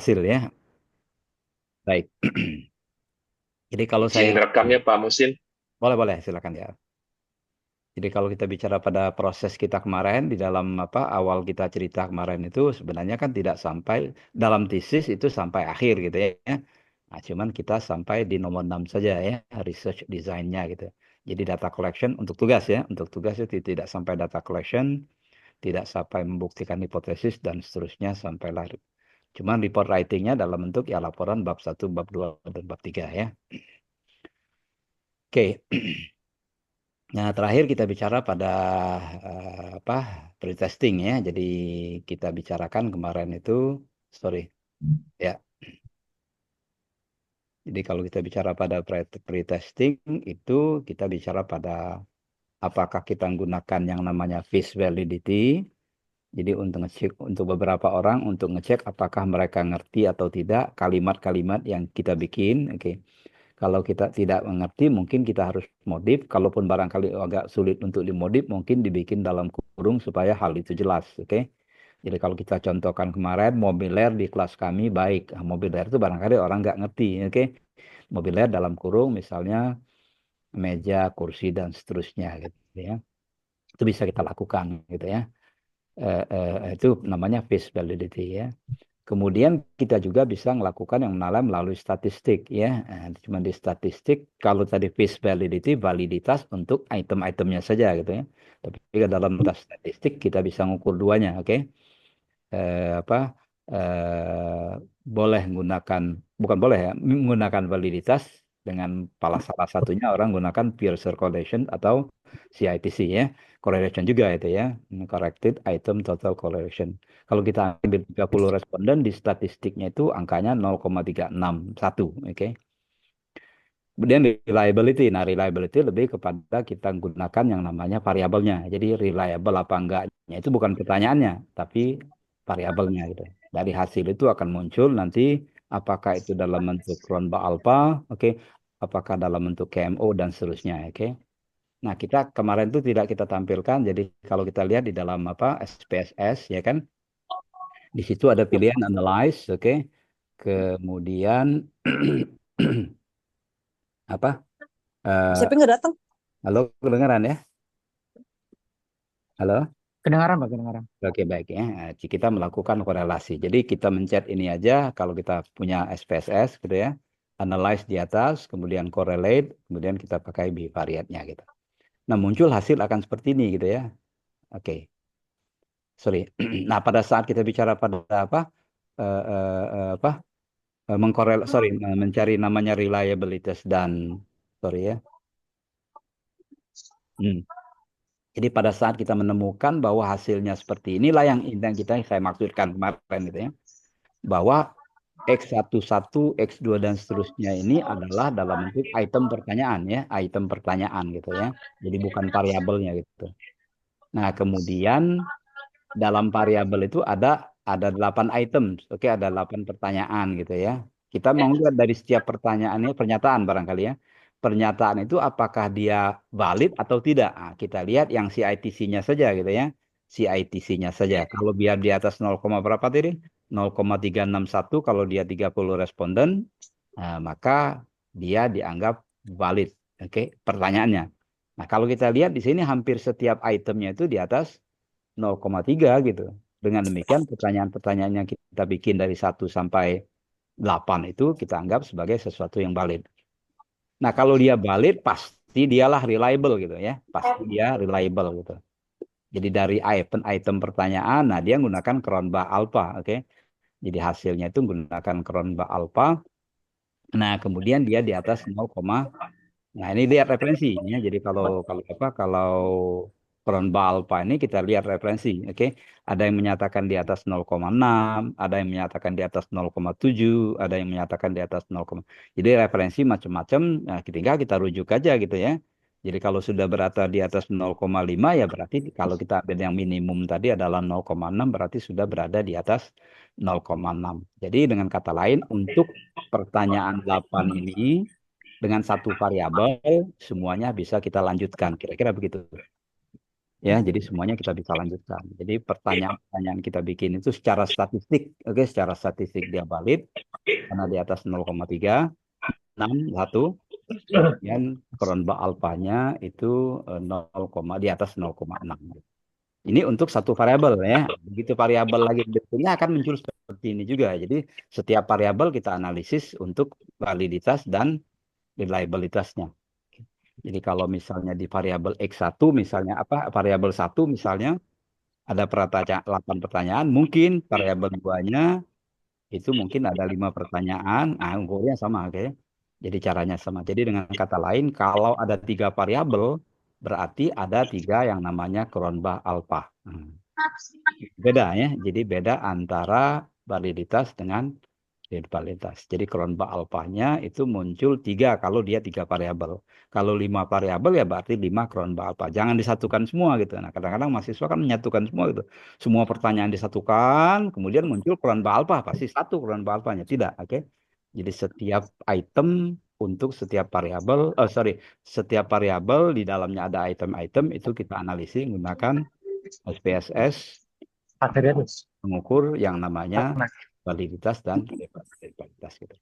hasil ya. Baik. Jadi kalau saya Izin rekamnya Pak Musin. boleh silakan ya. Jadi kalau kita bicara pada proses kita kemarin di dalam apa awal kita cerita kemarin itu sebenarnya kan tidak sampai dalam tesis itu sampai akhir gitu ya. Nah, cuman kita sampai di nomor 6 saja ya, research design-nya gitu. Jadi data collection untuk tugas ya, untuk tugas itu tidak sampai data collection, tidak sampai membuktikan hipotesis dan seterusnya sampai lari. Cuman report writing-nya dalam bentuk ya laporan bab 1, bab 2 dan bab 3 ya. Oke. Nah, terakhir kita bicara pada apa pretesting ya. Jadi kita bicarakan kemarin itu, sorry ya. Jadi kalau kita bicara pada pretesting itu kita bicara pada apakah kita menggunakan yang namanya face validity. Jadi untuk ngecek untuk beberapa orang untuk ngecek apakah mereka ngerti atau tidak kalimat-kalimat yang kita bikin. Oke. Kalau kita tidak mengerti, mungkin kita harus modif. Kalaupun barangkali agak sulit untuk dimodif, mungkin dibikin dalam kurung supaya hal itu jelas. Oke. Jadi kalau kita contohkan kemarin, mobiler di kelas kami baik. Nah, mobiler itu barangkali orang nggak ngerti. Oke. Mobiler dalam kurung misalnya meja, kursi, dan seterusnya. Gitu ya. Itu bisa kita lakukan gitu ya. Itu namanya face validity ya. Kemudian kita juga bisa melakukan yang melalui statistik ya. Cuma di statistik kalau tadi face validity validitas untuk item-itemnya saja gitu ya. Tapi dalam data statistik kita bisa mengukur duanya, oke? Apa boleh menggunakan bukan boleh ya menggunakan validitas dengan salah satunya orang menggunakan peer correlation atau CITC ya. Correlation juga itu ya. Corrected item total correlation. Kalau kita ambil 30 responden di statistiknya itu angkanya 0,361, oke. Kemudian reliability. Nah, reliability lebih kepada kita gunakan yang namanya variabelnya. Jadi reliable apa enggaknya itu bukan pertanyaannya, tapi variabelnya gitu. Dari hasil itu akan muncul nanti apakah itu dalam bentuk Cronbach alpha, oke, apakah dalam bentuk KMO dan seterusnya, oke. Nah, kita kemarin itu tidak kita tampilkan. Jadi kalau kita lihat di dalam apa SPSS ya kan, di situ ada pilihan analyze, oke. Kemudian apa? Siapa eh, yang nggak datang? halo, kedengaran ya? Halo? Kedengaran, Pak, kedengaran. Oke, baik ya. Kita melakukan korelasi. Jadi kita mencet ini aja kalau kita punya SPSS gitu ya. Analyze di atas, kemudian correlate, kemudian kita pakai bivariatnya gitu. Nah, muncul hasil akan seperti ini gitu ya. Oke, sorry. Nah, pada saat kita bicara pada apa? Apa? Sorry, mencari namanya reliabilitas dan sorry ya. Hmm. Jadi pada saat kita menemukan bahwa hasilnya seperti inilah yang saya maksudkan kemarin gitu ya. Bahwa X11, X2 dan seterusnya ini adalah dalam bentuk item pertanyaan ya, item pertanyaan gitu ya. Jadi bukan variabelnya gitu. Nah, kemudian dalam variabel itu ada 8 item, oke, ada 8 pertanyaan gitu ya. Kita mau lihat dari setiap pertanyaannya pernyataan barangkali ya. Pernyataan itu apakah dia valid atau tidak? Nah, kita lihat yang CITC-nya saja gitu ya. CITC-nya saja. Kalau biar di atas 0, berapa tadi? 0,361 kalau dia 30 responden, maka dia dianggap valid. Oke, pertanyaannya. Nah, kalau kita lihat di sini hampir setiap itemnya itu di atas 0,3 gitu. Dengan demikian pertanyaan-pertanyaan yang kita bikin dari 1 sampai 8 itu kita anggap sebagai sesuatu yang valid. Nah, kalau dia valid pasti dialah reliable gitu ya. Pasti dia reliable gitu. Jadi dari item pertanyaan, nah dia menggunakan Cronbach alpha, oke. Jadi hasilnya itu menggunakan Cronbach alpha. Nah, kemudian dia di atas 0, nah, ini lihat referensinya. Jadi kalau kalau apa kalau Cronbach alpha ini kita lihat referensi, oke. Ada yang menyatakan di atas 0,6, ada yang menyatakan di atas 0,7, ada yang menyatakan di atas 0, jadi referensi macam-macam. Nah, tinggal kita rujuk aja gitu ya. Jadi kalau sudah berada di atas 0,5 ya berarti kalau kita ambil yang minimum tadi adalah 0,6 berarti sudah berada di atas 0,6. Jadi dengan kata lain untuk pertanyaan 8 ini dengan satu variabel semuanya bisa kita lanjutkan. Kira-kira begitu. Ya, jadi semuanya kita bisa lanjutkan. Jadi pertanyaan-pertanyaan kita bikin itu secara statistik, oke, secara statistik dia valid karena di atas 0,3, 6, 1, kemudian Cronbach alfanya itu 0, di atas 0,6. Ini untuk satu variabel ya. Begitu variabel lagi berikutnya akan muncul seperti ini juga. Jadi setiap variabel kita analisis untuk validitas dan reliabilitasnya. Jadi kalau misalnya di variabel X1 misalnya apa variabel satu misalnya ada 8 pertanyaan, mungkin variabel 2-nya itu mungkin ada 5 pertanyaan, ukurnya sama, oke. Jadi caranya sama. Jadi dengan kata lain, kalau ada 3 variabel, berarti ada 3 yang namanya Cronbach alpha. Beda ya, jadi beda antara validitas dengan validitas. Jadi Cronbach alfanya itu muncul 3 kalau dia 3 variabel. Kalau 5 variabel ya berarti 5 Cronbach alpha. Jangan disatukan semua gitu. Nah kadang-kadang mahasiswa kan menyatukan semua gitu. Semua pertanyaan disatukan, kemudian muncul Cronbach alpha. Pasti satu Cronbach alphanya. Tidak, oke. Jadi setiap item untuk setiap variabel, setiap variabel di dalamnya ada item-item itu kita analisis menggunakan SPSS Akhirnya tuh. mengukur yang namanya validitas dan reliabilitas gitu.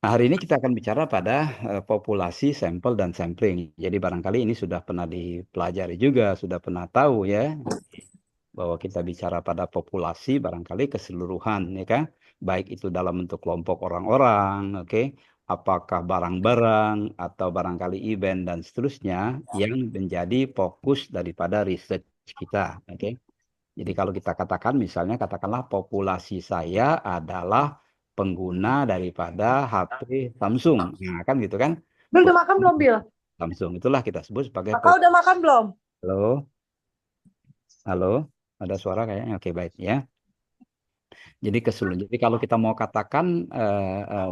Nah, hari ini kita akan bicara pada populasi, sampel, dan sampling. Jadi barangkali ini sudah pernah dipelajari juga, sudah pernah tahu ya, bahwa kita bicara pada populasi barangkali keseluruhan, ya kan? Baik itu dalam bentuk kelompok orang-orang, oke? Apakah barang-barang atau barangkali event dan seterusnya yang menjadi fokus daripada research kita, oke? Jadi kalau kita katakan misalnya katakanlah populasi saya adalah pengguna daripada HP Samsung. Nah, kan gitu kan? Bil udah makan belum, Bil? Samsung itulah kita sebut sebagai Kakak udah makan belum? Halo. Halo, ada suara kayaknya. Oke, baik ya. Jadi keseluruhan. Jadi kalau kita mau katakan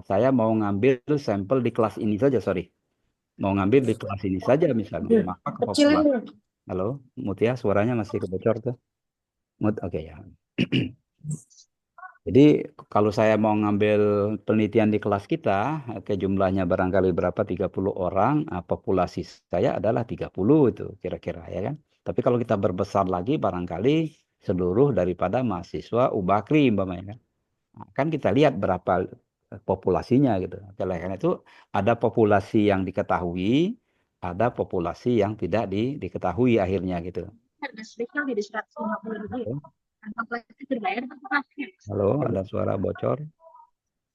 saya mau ngambil sampel di kelas ini saja, sorry. Mau ngambil di kelas ini saja misalnya, maka Kecilin populasi. dulu. Halo, Mutia, suaranya masih kebocor tuh. Mut, oke ya. Jadi kalau saya mau ngambil penelitian di kelas kita, ke jumlahnya barangkali berapa 30 orang, populasi saya adalah 30 itu kira-kira ya kan. Tapi kalau kita berbesar lagi barangkali seluruh daripada mahasiswa Ubakri umpamanya kan. Nah, kan kita lihat berapa populasinya gitu. Oleh karena itu ada populasi yang diketahui, ada populasi yang tidak diketahui akhirnya gitu. Harga spesial di 150.000. Kantong plastik berbayar atau pakai? Halo, ada suara bocor.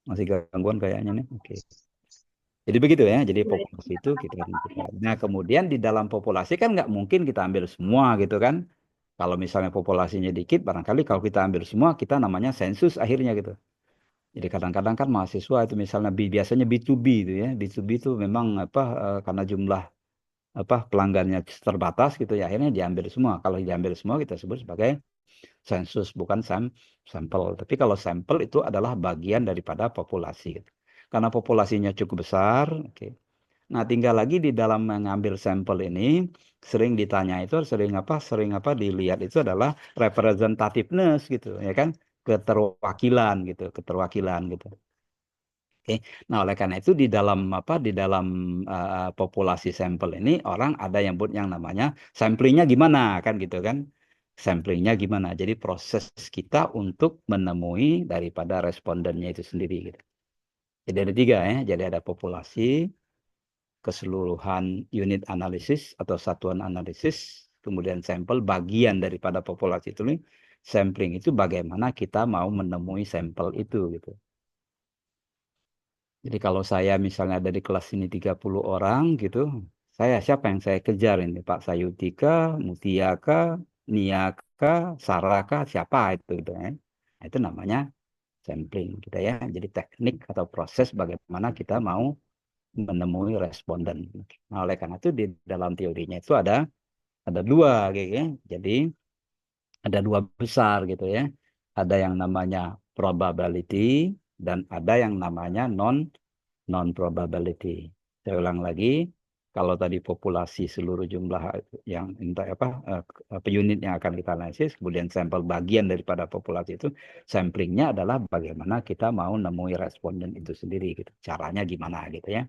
Masih gangguan kayaknya nih. Oke. Jadi begitu ya. Jadi populasi itu kita tentukan. Nah, kemudian di dalam populasi kan nggak mungkin kita ambil semua gitu kan. Kalau misalnya populasinya dikit, barangkali kalau kita ambil semua, kita namanya sensus akhirnya gitu. Jadi kadang-kadang kan mahasiswa itu misalnya biasanya B2B itu ya. B2B itu memang apa karena jumlah apa pelanggannya terbatas gitu ya. Akhirnya diambil semua. Kalau diambil semua kita sebut sebagai sensus bukan sampel. Tapi kalau sampel itu adalah bagian daripada populasi gitu. Karena populasinya cukup besar, oke. Nah, tinggal lagi di dalam mengambil sampel ini sering ditanya itu sering apa dilihat itu adalah representativeness gitu ya kan, keterwakilan gitu. Oke. Nah, oleh karena itu di dalam populasi sampel ini orang ada yang buat yang namanya samplingnya gimana kan gitu kan. Samplingnya gimana. Jadi proses kita untuk menemui daripada respondennya itu sendiri gitu. Jadi ada 3 ya. Jadi ada populasi, keseluruhan unit analisis atau satuan analisis, kemudian sampel bagian daripada populasi itu nih. Sampling itu bagaimana kita mau menemui sampel itu gitu. Jadi kalau saya misalnya ada di kelas ini 30 orang gitu, siapa yang saya kejar ini? Pak Sayuti kah, Mutia kah, Nia kah, Sarah kah, siapa itu gitu ya. Nah, itu namanya sampling gitu ya. Jadi teknik atau proses bagaimana kita mau menemui responden. Nah, oleh karena itu di dalam teorinya itu ada 2 gitu ya. Jadi ada 2 besar gitu ya. Ada yang namanya probability dan ada yang namanya non probability. Saya ulang lagi, kalau tadi populasi seluruh jumlah yang entah apa unit yang akan kita analisis, kemudian sampel bagian daripada populasi itu, samplingnya adalah bagaimana kita mau nemui responden itu sendiri gitu. Caranya gimana gitu ya.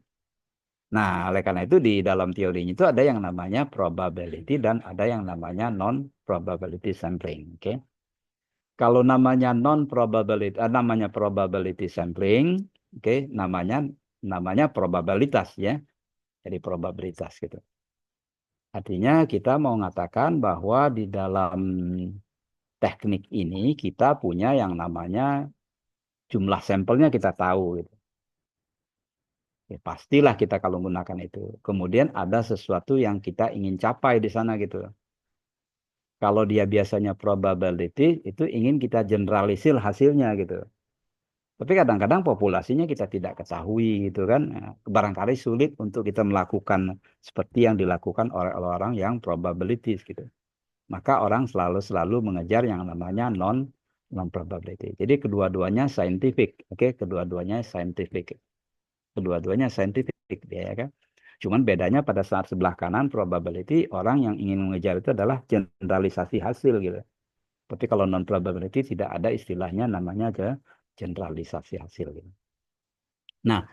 Nah, oleh karena itu di dalam teorinya itu ada yang namanya probability dan ada yang namanya non-probability sampling. Oke. Kalau namanya probability sampling, oke, namanya probabilitas ya. Jadi probabilitas gitu. Artinya kita mau mengatakan bahwa di dalam teknik ini kita punya yang namanya jumlah sampelnya kita tahu gitu. Ya, pastilah kita kalau menggunakan itu. Kemudian ada sesuatu yang kita ingin capai di sana gitu. Kalau dia biasanya probability, itu ingin kita generalisir hasilnya gitu. Tapi kadang-kadang populasinya kita tidak ketahui gitu kan. Nah, barangkali sulit untuk kita melakukan seperti yang dilakukan oleh orang yang probabilities gitu. Maka orang selalu mengejar yang namanya non probability. Jadi kedua-duanya scientific, oke, kedua-duanya scientific dia ya kan. Cuman bedanya pada saat sebelah kanan probability orang yang ingin mengejar itu adalah generalisasi hasil gitu. Tapi kalau non probability tidak ada istilahnya namanya aja generalisasi hasil gitu. Nah,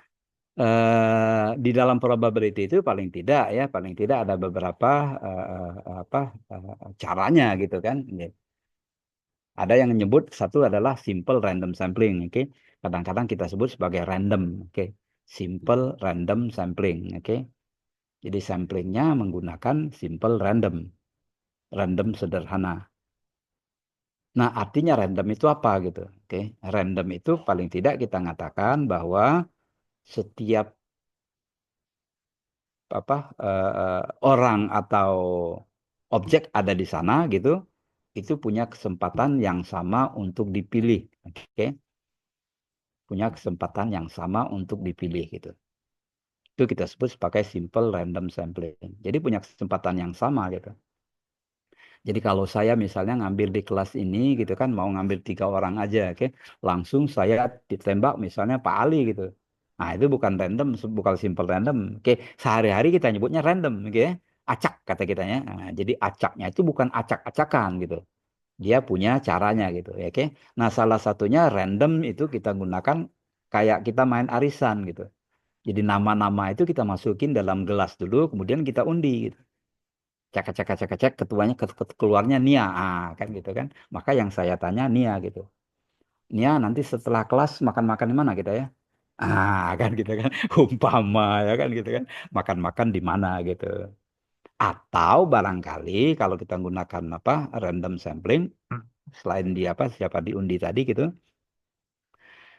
di dalam probability itu paling tidak ada beberapa caranya gitu kan. Ada yang menyebut satu adalah simple random sampling, oke. Kadang-kadang kita sebut sebagai random, oke. Simple random sampling, oke. Jadi samplingnya menggunakan simple random, random sederhana. Nah, artinya random itu apa gitu, oke. Random itu paling tidak kita mengatakan bahwa setiap orang atau objek ada di sana gitu, itu punya kesempatan yang sama untuk dipilih, oke. Punya kesempatan yang sama untuk dipilih gitu. Itu kita sebut sebagai simple random sampling. Jadi punya kesempatan yang sama gitu. Jadi kalau saya misalnya ngambil di kelas ini gitu kan, mau ngambil 3 orang aja, oke, langsung saya ditembak misalnya Pak Ali gitu. Nah itu bukan random, bukan simple random. Oke, sehari-hari kita nyebutnya random, oke, acak kata kita ya. Nah, jadi acaknya itu bukan acak-acakan gitu. Dia punya caranya gitu, ya, oke. Nah salah satunya random itu kita gunakan kayak kita main arisan gitu. Jadi nama-nama itu kita masukin dalam gelas dulu, kemudian kita undi gitu. Cek cek cek cek ketuanya keluarnya Nia, kan gitu kan. Maka yang saya tanya Nia gitu. Nia nanti setelah kelas makan-makan di mana kita ya? Kan gitu kan. Umpama ya kan gitu kan. Makan-makan di mana gitu. Atau barangkali kalau kita gunakan apa random sampling selain di apa siapa diundi tadi gitu,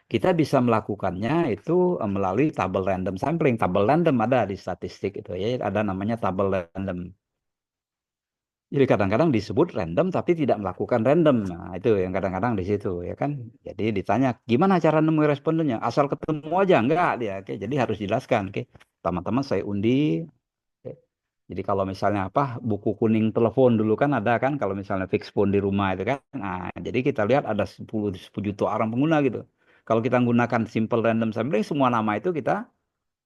kita bisa melakukannya itu melalui tabel random sampling. Tabel random ada di statistik itu ya, ada namanya tabel random. Jadi kadang-kadang disebut random tapi tidak melakukan random. Nah, itu yang kadang-kadang di situ ya kan. Jadi ditanya gimana cara nemu respondennya? Asal ketemu aja enggak dia. Oke, jadi harus jelaskan. Oke. Teman-teman saya undi. Oke. Jadi kalau misalnya apa buku kuning telepon dulu kan ada kan kalau misalnya fix phone di rumah itu kan. Nah, jadi kita lihat ada 10 juta orang pengguna gitu. Kalau kita menggunakan simple random sampling semua nama itu kita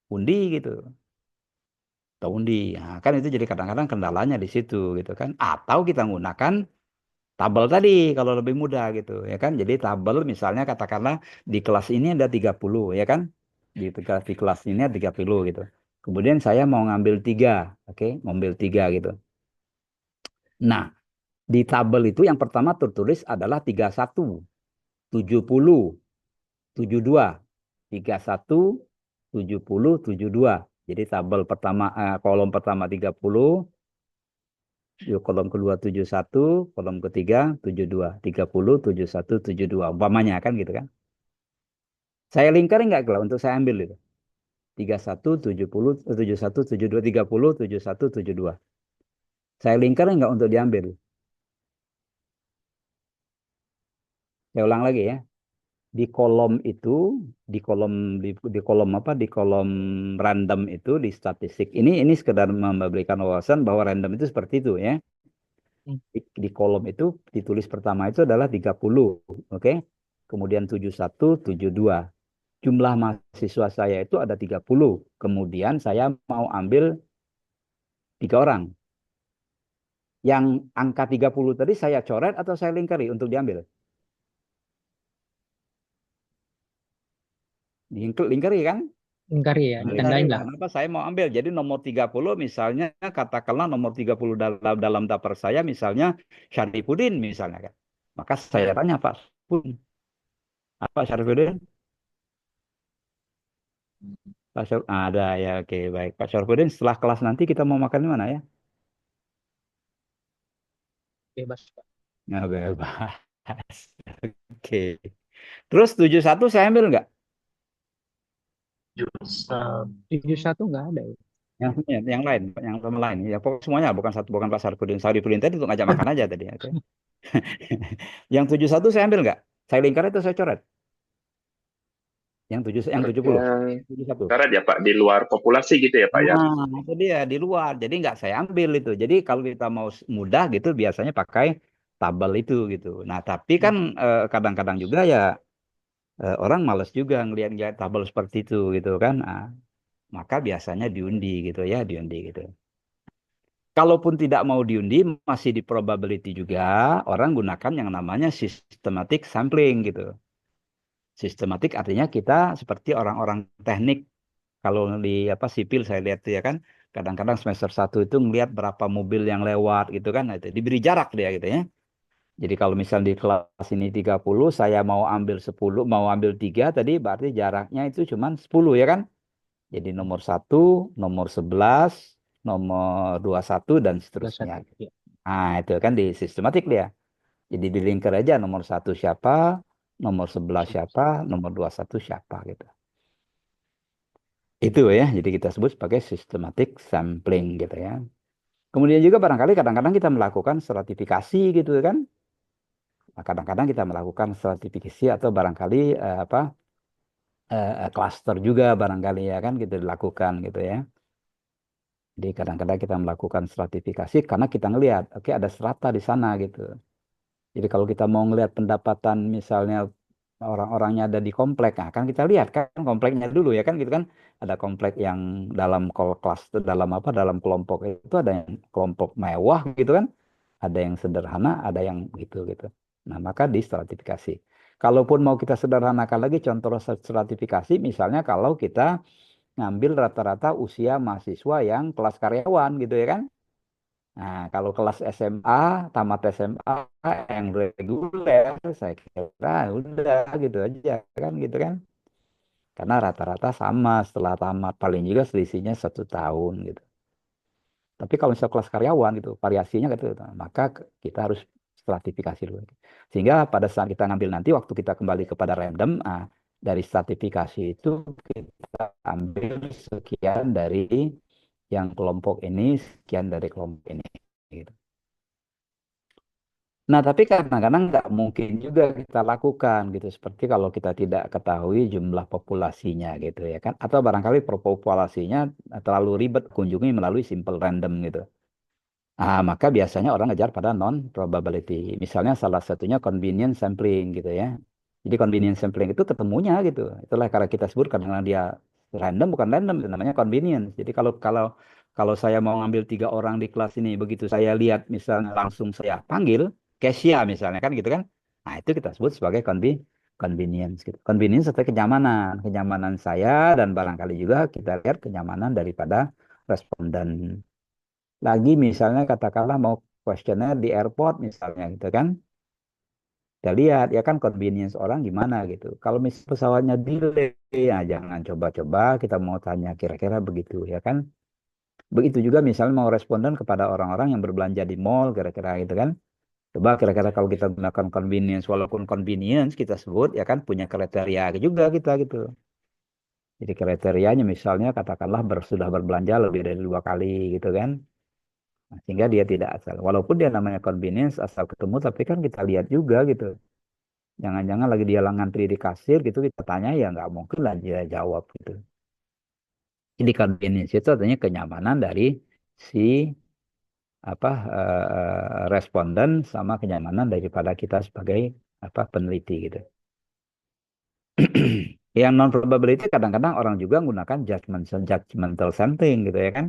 undi gitu. Kita undi. Nah, kan itu jadi kadang-kadang kendalanya di situ gitu kan. Atau kita menggunakan tabel tadi kalau lebih mudah gitu ya kan. Jadi tabel misalnya katakanlah di kelas ini ada 30 ya kan. Di kelas ini ada 30 gitu. Kemudian saya mau ngambil 3, oke, ngambil 3 gitu. Nah, di tabel itu yang pertama tertulis adalah 31, 70, 72. 31, 70, 72. Jadi tabel pertama kolom pertama 30, kolom kedua 71, kolom ketiga 72, 30, 71, 72. Umpamanya kan gitu kan. Saya lingkar enggak kalau untuk saya ambil itu. 31, 70, 71, 72, 30, 71, 72. Saya lingkar enggak untuk diambil. Saya ulang lagi ya. Di kolom itu, di kolom apa? Di kolom random itu di statistik. Ini sekedar memberikan wawasan bahwa random itu seperti itu ya. Di kolom itu ditulis pertama itu adalah 30, oke? Kemudian 71, 72. Jumlah mahasiswa saya itu ada 30. Kemudian saya mau ambil 3 orang. Yang angka 30 tadi saya coret atau saya lingkari untuk diambil? Lingkari kan? Ingkari ya, Ingkari ditandain lah, lah. kenapa saya mau ambil. Jadi nomor 30 misalnya, katakanlah nomor 30 dalam daftar saya misalnya Syarifudin misalnya kan. Maka saya tanya Pak Syarifudin, apa Syarifudin? Ada ya, oke baik. Pak Syarifudin, setelah kelas nanti kita mau makan di mana ya? Bebas, Pak. Nggak bebas. Oke. Terus 71 saya ambil nggak? 71 nggak ada ya. Yang lain, yang sama lain. Ya pokoknya semuanya, bukan satu, bukan Pak Syarifudin tadi untuk ngajak makan aja tadi. Oke. Yang 71 saya ambil nggak? Saya lingkar itu saya coret. Yang 70. Yang 71. karet ya Pak, di luar populasi gitu ya Pak ya. Nah, itu dia di luar. Jadi nggak saya ambil itu. Jadi kalau kita mau mudah gitu biasanya pakai tabel itu gitu. Nah, tapi kan kadang-kadang juga ya orang males juga ngelihat tabel seperti itu gitu kan. Ah, maka biasanya diundi gitu ya, diundi gitu. Kalaupun tidak mau diundi, masih di probability juga, orang gunakan yang namanya systematic sampling gitu. Sistematik artinya kita seperti orang-orang teknik. Kalau di apa sipil saya lihat tuh ya kan, kadang-kadang semester 1 itu ngelihat berapa mobil yang lewat gitu kan, nah, itu diberi jarak dia gitu ya. Jadi kalau misal di kelas ini 30, saya mau ambil 10, mau ambil 3 tadi berarti jaraknya itu cuma 10 ya kan. Jadi nomor 1, nomor 11, nomor 21 dan seterusnya. 21. Ya. Nah, itu kan di sistematik dia. Jadi di linker aja nomor 1 siapa, nomor 11 siapa, nomor 21 siapa gitu. Itu ya, jadi kita sebut sebagai systematic sampling gitu ya. Kemudian juga barangkali kadang-kadang kita melakukan stratifikasi gitu kan. Nah, kadang-kadang kita melakukan stratifikasi atau barangkali cluster juga barangkali ya kan gitu dilakukan gitu ya. Jadi kadang-kadang kita melakukan stratifikasi karena kita ngelihat, oke ada strata di sana gitu. Jadi kalau kita mau ngelihat pendapatan misalnya orang-orangnya ada di komplek, nah kan kita lihat kan kompleknya dulu ya kan gitu kan. Ada komplek yang dalam kelas dalam apa dalam kelompok itu ada yang kelompok mewah gitu kan, ada yang sederhana, ada yang gitu gitu. Nah maka distratifikasi. Kalaupun mau kita sederhanakan lagi contoh stratifikasi, misalnya kalau kita ngambil rata-rata usia mahasiswa yang kelas karyawan gitu ya kan. Nah, kalau kelas SMA, tamat SMA yang reguler, saya kira udah gitu aja kan gitu kan. Karena rata-rata sama setelah tamat, paling juga selisihnya 1 tahun gitu. Tapi kalau misalnya kelas karyawan gitu, variasinya gitu, maka kita harus stratifikasi dulu. Sehingga pada saat kita ngambil nanti, waktu kita kembali kepada random, dari stratifikasi itu kita ambil sekian dari yang kelompok ini, sekian dari kelompok ini. Gitu. Nah, tapi kadang-kadang nggak mungkin juga kita lakukan gitu. Seperti kalau kita tidak ketahui jumlah populasinya gitu ya kan. Atau barangkali populasinya terlalu ribet kunjungi melalui simple random gitu. Maka biasanya orang ngejar pada non probability. Misalnya salah satunya convenience sampling gitu ya. Jadi convenience sampling itu ketemunya gitu. Itulah karena kita sebut karena dia random bukan random itu namanya convenience. Jadi kalau kalau kalau saya mau ngambil 3 orang di kelas ini, begitu saya lihat misalnya langsung saya panggil Kesia misalnya kan gitu kan. Nah, itu kita sebut sebagai convenience gitu. Convenience atau kenyamanan, kenyamanan saya dan barangkali juga kita lihat kenyamanan daripada responden. Lagi misalnya katakanlah mau kuesioner di airport misalnya gitu kan. Kita lihat ya kan convenience orang gimana gitu. Kalau misal pesawatnya delay, ya jangan coba-coba kita mau tanya kira-kira begitu ya kan. Begitu juga misalnya mau responden kepada orang-orang yang berbelanja di mall kira-kira gitu kan. Coba kira-kira kalau kita gunakan convenience, walaupun convenience kita sebut ya kan punya kriteria juga kita gitu. Jadi kriterianya misalnya katakanlah sudah berbelanja lebih dari 2 kali gitu kan. Nah, sehingga dia tidak asal. Walaupun dia namanya convenience asal ketemu, tapi kan kita lihat juga gitu. Jangan-jangan lagi dia ngantri di kasir gitu, kita tanya ya nggak mungkin lah dia jawab gitu. Jadi convenience itu artinya kenyamanan dari si apa responden sama kenyamanan daripada kita sebagai peneliti gitu. Yang non probability kadang-kadang orang juga menggunakan judgmental sampling gitu ya kan.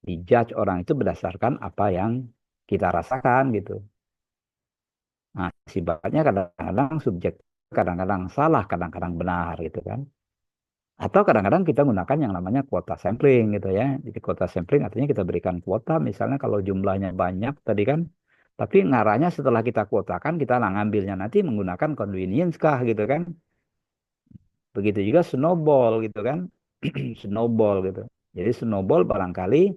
Dijudge orang itu berdasarkan apa yang kita rasakan gitu. Nah, sifatnya kadang-kadang subjek, kadang-kadang salah, kadang-kadang benar gitu kan. Atau kadang-kadang kita gunakan yang namanya kuota sampling gitu ya. Jadi kuota sampling artinya kita berikan kuota, misalnya kalau jumlahnya banyak tadi kan, tapi ngarahnya setelah kita kuotakan, kita ngambilnya nanti menggunakan convenience kah gitu kan. Begitu juga snowball gitu kan. Snowball gitu. Jadi snowball barangkali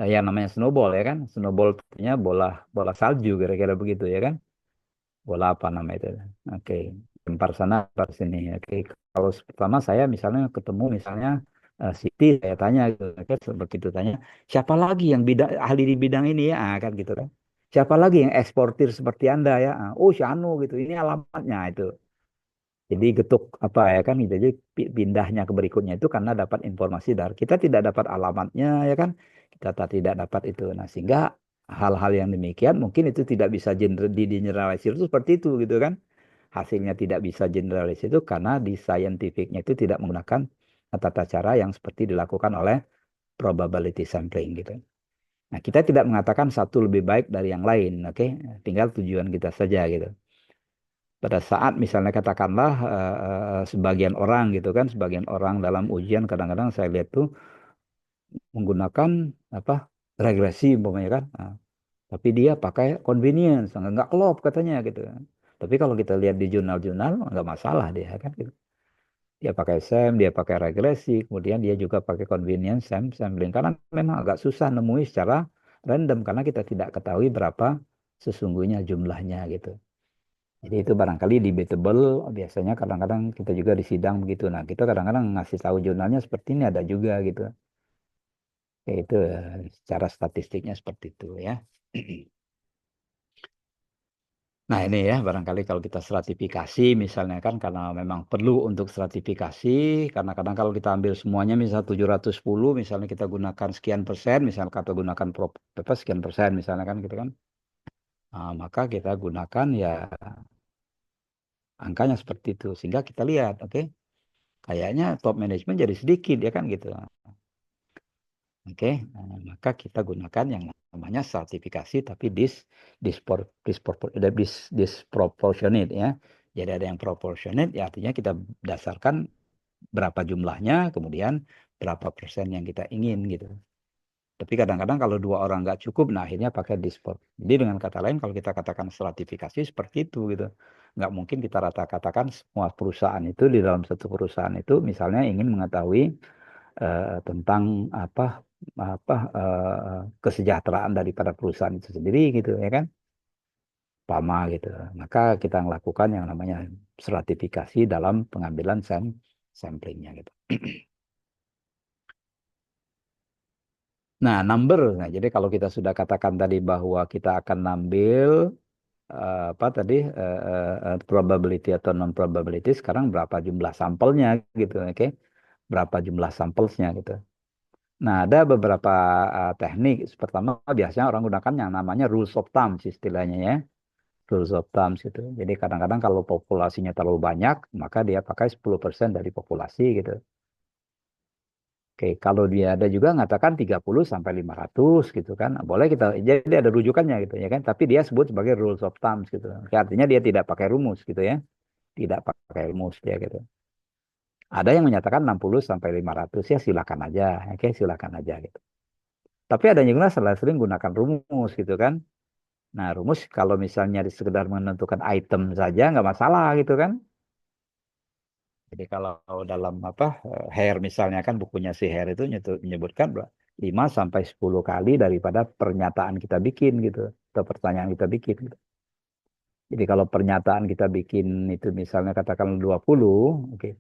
yang namanya snowball ya kan. Snowball artinya bola bola salju kira-kira begitu ya kan. Bola apa nama itu? Oke, lempar sana, lempar sini. Oke, kalau pertama saya misalnya ketemu misalnya Siti, saya tanya gitu, oke, begitu tanya, siapa lagi yang bidang ahli di bidang ini ya, kan gitu kan. Siapa lagi yang eksportir seperti Anda ya? Oh, si Anu gitu. Ini alamatnya itu. Jadi getuk apa ya kan gitu. Jadi pindahnya ke berikutnya itu karena dapat informasi dari kita tidak dapat alamatnya ya kan. Kita tidak dapat itu. Nah, sehingga hal-hal yang demikian mungkin itu tidak bisa di-generalisir itu seperti itu gitu kan. Hasilnya tidak bisa generalis itu karena di scientificnya itu tidak menggunakan tata cara yang seperti dilakukan oleh probability sampling gitu. Nah, kita tidak mengatakan satu lebih baik dari yang lain, oke? Tinggal tujuan kita saja gitu. Pada saat misalnya katakanlah sebagian orang gitu kan, sebagian orang dalam ujian kadang-kadang saya lihat tuh menggunakan apa regresi umpamanya kan. Nah, tapi dia pakai convenience, nggak klop katanya gitu. Tapi kalau kita lihat di jurnal-jurnal nggak masalah dia kan gitu. Dia pakai SEM, dia pakai regresi, kemudian dia juga pakai convenience sampling karena memang agak susah nemui secara random karena kita tidak ketahui berapa sesungguhnya jumlahnya gitu. Jadi itu barangkali debatable, biasanya kadang-kadang kita juga di sidang begitu. Nah, kita kadang-kadang ngasih tahu jurnalnya seperti ini ada juga gitu. Ya, itu secara statistiknya seperti itu ya. Nah ini ya barangkali kalau kita stratifikasi misalnya kan karena memang perlu untuk stratifikasi karena kadang kalau kita ambil semuanya misal 710 misalnya kita gunakan sekian persen misalnya atau gunakan apa, sekian persen misalnya kan gitu kan. Nah, maka kita gunakan ya angkanya seperti itu sehingga kita lihat oke kayaknya top management jadi sedikit ya kan gitu. Oke, maka kita gunakan yang namanya stratifikasi tapi disproportionate ya. Jadi ada yang proportionate ya artinya kita dasarkan berapa jumlahnya kemudian berapa persen yang kita ingin gitu. Tapi kadang-kadang kalau dua orang nggak cukup, nah akhirnya pakai dispor. Jadi dengan kata lain kalau kita katakan stratifikasi seperti itu gitu. Nggak mungkin kita katakan semua perusahaan itu di dalam satu perusahaan itu misalnya ingin mengetahui tentang apa kesejahteraan daripada perusahaan itu sendiri gitu ya kan PAMA gitu maka kita melakukan yang namanya stratifikasi dalam pengambilan samplingnya gitu. Nah number nah jadi kalau kita sudah katakan tadi bahwa kita akan ambil apa tadi probability atau non probability sekarang berapa jumlah sampelnya gitu oke berapa jumlah sampelsnya gitu. Nah, ada beberapa teknik. Pertama, biasanya orang gunakan yang namanya rules of thumb, istilahnya ya. Rules of thumb itu. Jadi kadang-kadang kalau populasinya terlalu banyak, maka dia pakai 10% dari populasi gitu. Oke, kalau dia ada juga mengatakan 30 sampai 500 gitu kan. Boleh kita, jadi ada rujukannya gitu ya kan. Tapi dia sebut sebagai rules of thumb gitu. Oke, artinya dia tidak pakai rumus gitu ya. Tidak pakai rumus dia gitu. Ada yang menyatakan 60 sampai 500 ya silakan aja. Oke, silakan aja gitu. Tapi ada yang juga sering gunakan rumus gitu kan. Nah, rumus kalau misalnya di sekedar menentukan item saja nggak masalah gitu kan. Jadi kalau dalam apa hair misalnya kan bukunya si hair itu menyebutkan 5 sampai 10 kali daripada pernyataan kita bikin gitu atau pertanyaan kita bikin gitu. Jadi kalau pernyataan kita bikin itu misalnya katakan 20, oke.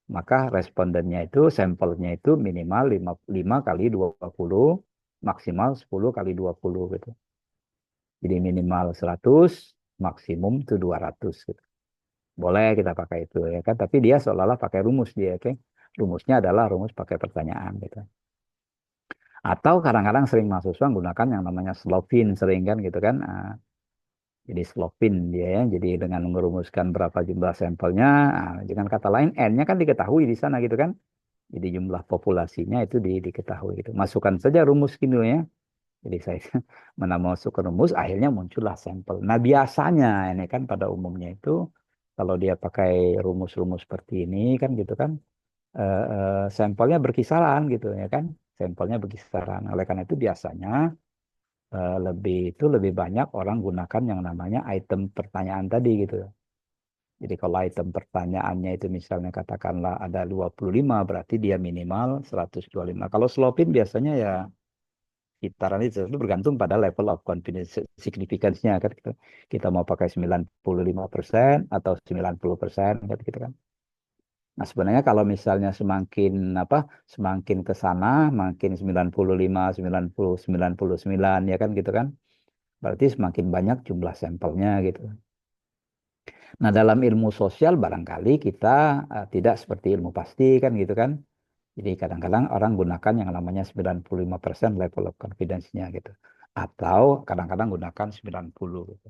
Maka respondennya itu sampelnya itu minimal 5 kali 20, maksimal 10 kali 20 gitu. Jadi minimal 100, maksimum itu 200 gitu. Boleh kita pakai itu ya kan, tapi dia seolah-olah pakai rumus dia, oke. Rumusnya adalah rumus pakai pertanyaan gitu. Atau kadang-kadang sering mahasiswa menggunakan yang namanya Slovin sering kan gitu kan. Jadi Slovin dia ya, jadi dengan merumuskan berapa jumlah sampelnya, dengan kata lain N-nya kan diketahui di sana gitu kan. Jadi jumlah populasinya itu diketahui gitu. Masukkan saja rumus gitu ya. Jadi saya mana masuk ke rumus, akhirnya muncullah sampel. Nah biasanya ini kan pada umumnya itu kalau dia pakai rumus-rumus seperti ini kan gitu kan, sampelnya berkisaran gitu ya kan, sampelnya berkisaran. Oleh karena itu biasanya lebih banyak orang gunakan yang namanya item pertanyaan tadi gitu. Jadi kalau item pertanyaannya itu misalnya katakanlah ada 25, berarti dia minimal 125. Kalau Slopin biasanya ya sekitaran itu bergantung pada level of confidence significance-nya kan, kita mau pakai 95% atau 90% kan gitu kan. Nah, sebenarnya kalau misalnya semakin ke sana, makin 95, 90, 99 ya kan gitu kan. Berarti semakin banyak jumlah sampelnya gitu. Nah, dalam ilmu sosial barangkali kita tidak seperti ilmu pasti kan gitu kan. Jadi kadang-kadang orang gunakan yang namanya 95% level of confidence-nya gitu. Atau kadang-kadang gunakan 90 gitu.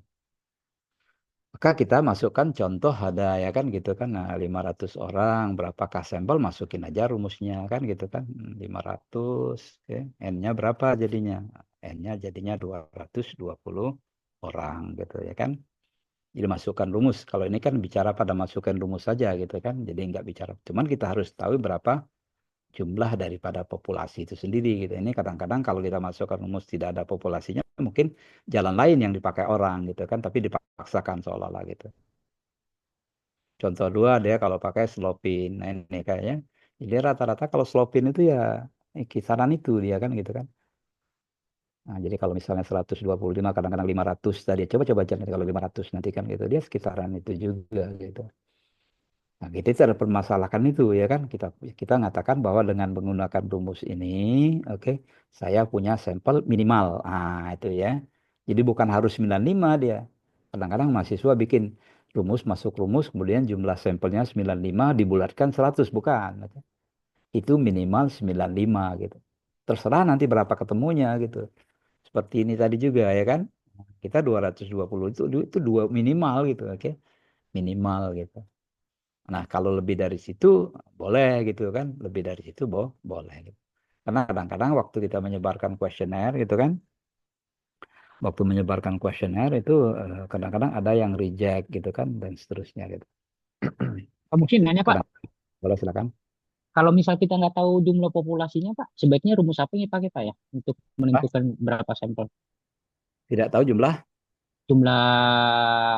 Maka kita masukkan contoh ada ya kan gitu kan. Nah, 500 orang berapakah sampel, masukin aja rumusnya kan gitu kan. 500 ya. N-nya berapa jadinya? N-nya jadinya 220 orang gitu ya kan. Jadi masukkan rumus. Kalau ini kan bicara pada masukkan rumus saja gitu kan. Jadi nggak bicara. Cuman kita harus tahu berapa jumlah daripada populasi itu sendiri gitu. Ini kadang-kadang kalau kita masukkan rumus tidak ada populasinya, mungkin jalan lain yang dipakai orang gitu kan, tapi dipaksakan seolah-olah gitu. Contoh dua dia kalau pakai slopin, nah ini kayaknya, jadi rata-rata kalau slopin itu ya kisaran itu dia kan gitu kan. Nah, jadi kalau misalnya 125 kadang-kadang 500 tadi, coba-coba aja nanti kalau 500 nanti kan gitu, dia sekitaran itu juga gitu. Nah, kita tidak permasalahkan itu ya kan, kita mengatakan bahwa dengan menggunakan rumus ini, oke, saya punya sampel minimal. Ah, itu ya. Jadi bukan harus 95 dia. Kadang-kadang mahasiswa bikin rumus, masuk rumus, kemudian jumlah sampelnya 95 dibulatkan 100, bukan. Itu minimal 95 gitu. Terserah nanti berapa ketemunya gitu. Seperti ini tadi juga ya kan. Kita 220 itu dua minimal gitu, oke. Minimal gitu. Nah, kalau lebih dari situ boleh gitu kan, lebih dari situ boleh gitu. Karena kadang-kadang waktu kita menyebarkan kuesioner gitu kan, waktu menyebarkan kuesioner itu kadang-kadang ada yang reject gitu kan dan seterusnya gitu. Mungkin nanya Pak, Kadang boleh silakan. kalau misal kita nggak tahu jumlah populasinya Pak, sebaiknya rumus apa yang dipakai Pak ya untuk Apa? menentukan berapa sampel, Tidak tahu jumlah. jumlah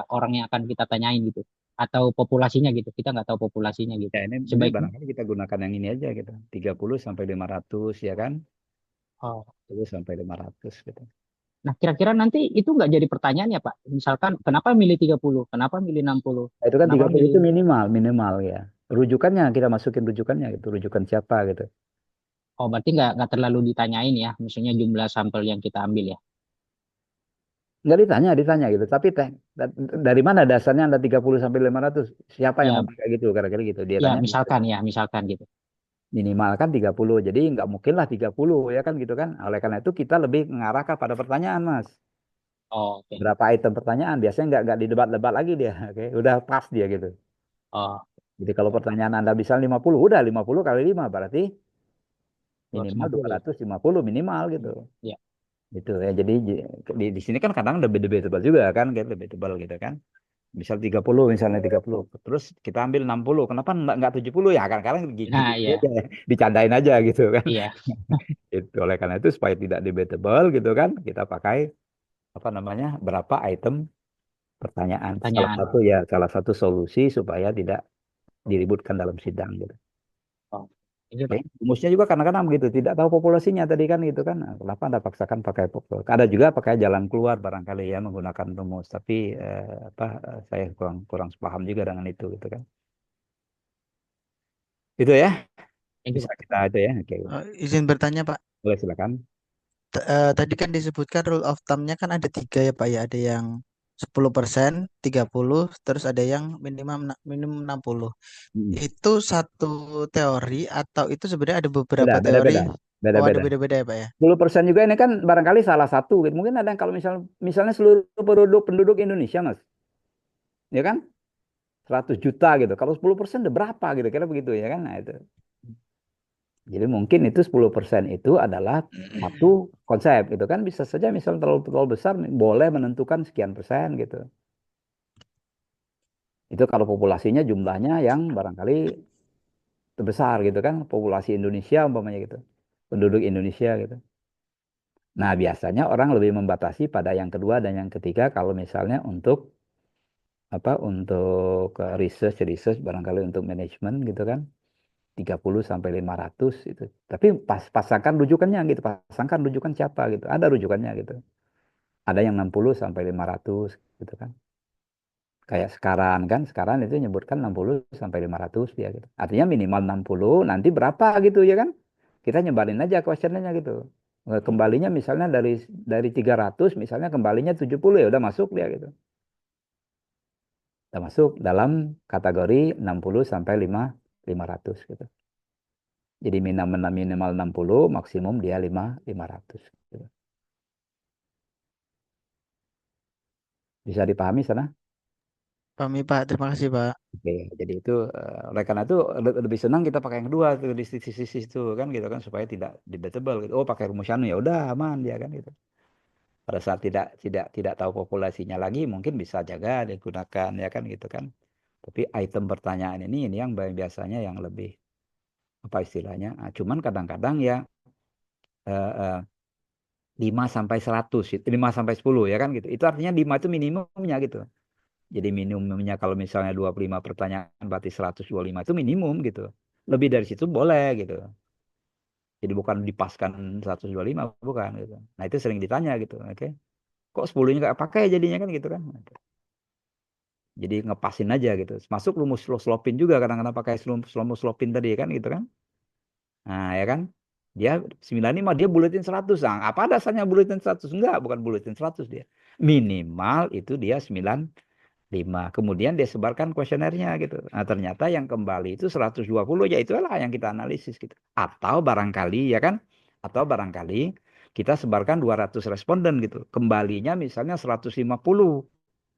orang yang akan kita tanyain gitu, atau populasinya gitu, kita nggak tahu populasinya gitu. Ya ini Sebaiknya, barangkali kita gunakan yang ini aja gitu. 30 sampai 500 ya kan? oh. 30 sampai 500 gitu. Nah kira-kira nanti itu nggak jadi pertanyaan ya Pak? Misalkan kenapa milih 30, kenapa milih 60, Nah, itu kan kenapa 30 milih, itu minimal ya. Rujukannya kita masukin rujukannya gitu, rujukan siapa gitu. oh berarti nggak terlalu ditanyain ya, misalnya jumlah sampel yang kita ambil ya. Nggak ditanya gitu. Tapi dari mana dasarnya Anda 30 sampai 500? Siapa yang Ya, ngomong kayak gitu? Kira-kira gitu. Dia ya tanya gitu. misalkan gitu. Minimal kan 30. Jadi nggak mungkin lah 30 ya kan gitu kan. Oleh karena itu kita lebih mengarahkan pada pertanyaan, Mas. Oh, oke. Berapa item pertanyaan? Biasanya nggak didebat-debat lagi dia. Oke, udah pas dia gitu. Oh, Jadi kalau pertanyaan Anda bisa 50, udah 50 kali 5 berarti minimal 250 ya. 250 minimal gitu. Ya. Gitu ya. Jadi di sini kan kadang lebih debatable juga kan, kayak debatable gitu kan. Misal 30 misalnya 30. Terus kita ambil 60. Kenapa nggak 70 ya? Kadang-kadang gitu, Nah, gitu ya. aja. Dicandain aja gitu kan. Iya, Itu oleh karena itu supaya tidak debatable gitu kan, kita pakai apa namanya? Berapa item pertanyaan. pertanyaan. Salah satu solusi supaya tidak diributkan dalam sidang gitu. Oh, ini Oke. Pak. Rumusnya juga kadang-kadang begitu, tidak tahu populasinya tadi kan gitu kan. Nah, kenapa Anda paksakan pakai populasi? Ada juga pakai jalan keluar barangkali ya menggunakan rumus, tapi saya kurang kurang paham juga dengan itu gitu kan. Itu ya, Thank you, bisa Pak. kita itu ya. Oke, Izin bertanya Pak, boleh silakan. Tadi kan disebutkan rule of thumb-nya kan ada tiga ya Pak ya, ada yang 10%, 30, terus ada yang minimum 60. Mm. Itu satu teori atau itu sebenarnya ada beberapa Beda, teori? beda-beda. Oh ada Beda-beda. beda-beda ya Pak ya? 10% juga ini kan barangkali salah satu gitu. Mungkin ada yang kalau misalnya seluruh penduduk Indonesia, Mas. Ya kan? 100 juta gitu. Kalau 10% udah berapa gitu. Kira begitu ya kan? Nah, itu. Jadi mungkin itu 10% itu adalah satu konsep gitu kan. Bisa saja misal terlalu besar boleh menentukan sekian persen gitu. Itu kalau populasinya jumlahnya yang barangkali terbesar gitu kan, populasi Indonesia umpamanya gitu, penduduk Indonesia gitu. Nah, biasanya orang lebih membatasi pada yang kedua dan yang ketiga kalau misalnya untuk untuk research barangkali untuk manajemen gitu kan 30 sampai 500 itu. Tapi pasangkan rujukannya gitu, pasangkan rujukan siapa gitu. Ada rujukannya gitu. Ada yang 60 sampai 500 gitu kan. Kayak sekarang kan, sekarang itu nyebutkan 60 sampai 500 dia gitu. Artinya minimal 60, nanti berapa gitu ya kan? Kita nyebarin aja questionnya gitu. Kembalinya misalnya dari 300 misalnya kembalinya 70 ya udah masuk dia gitu. Udah masuk dalam kategori 60 sampai 500 gitu. Jadi minimal 60, maksimum dia 500 gitu. Bisa dipahami sana? Pahami Pak, terima kasih Pak. Oke, jadi itu oleh karena itu lebih senang kita pakai yang kedua tuh di sisi itu kan gitu kan supaya tidak debatable gitu. Oh, pakai rumus anu ya udah aman dia kan gitu. Pada saat tidak tahu populasinya lagi mungkin bisa jaga digunakan ya kan gitu kan. Tapi item pertanyaan ini yang biasanya yang lebih apa istilahnya? Cuman kadang-kadang ya eh, eh, 5 sampai 100, 5 sampai 10 ya kan gitu. Itu artinya 5 itu minimumnya gitu. Jadi minimumnya kalau misalnya 25 pertanyaan berarti 125 itu minimum gitu. Lebih dari situ boleh gitu. Jadi bukan dipaskan 125 bukan gitu. Nah, itu sering ditanya gitu, oke. Kok 10-nya nggak pakai jadinya kan gitu kan. Jadi ngepasin aja gitu. Masuk rumus slopin juga kadang-kadang pakai rumus slopin tadi kan gitu kan. Nah, ya kan? Dia 95 dia buletin 100. Nah, apa dasarnya buletin 100? Enggak, bukan buletin 100 dia. Minimal itu dia 95. Kemudian dia sebarkan kuesionernya gitu. Nah, ternyata yang kembali itu 120 ya itulah yang kita analisis gitu. Atau barangkali ya kan? Atau barangkali kita sebarkan 200 responden gitu. Kembalinya misalnya 150.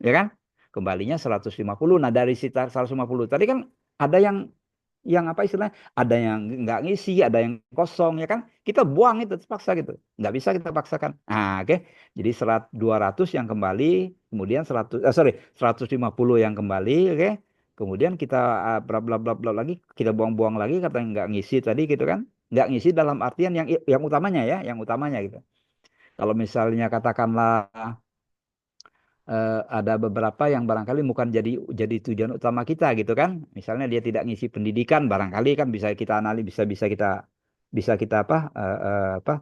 Ya kan? Kembalinya 150. Nah, dari sekitar 150 tadi kan ada yang apa istilahnya, ada yang nggak ngisi, ada yang kosong ya kan, kita buang itu terpaksa gitu, nggak bisa kita paksakan. Nah, oke, jadi 200 yang kembali, kemudian 150 yang kembali, oke, kemudian kita bla bla bla bla lagi, kita buang-buang lagi kata nggak ngisi tadi gitu kan, nggak ngisi dalam artian yang utamanya ya, yang utamanya gitu. Kalau misalnya katakanlah ada beberapa yang barangkali bukan jadi tujuan utama kita gitu kan. Misalnya dia tidak ngisi pendidikan, barangkali kan bisa kita analis, bisa kita apa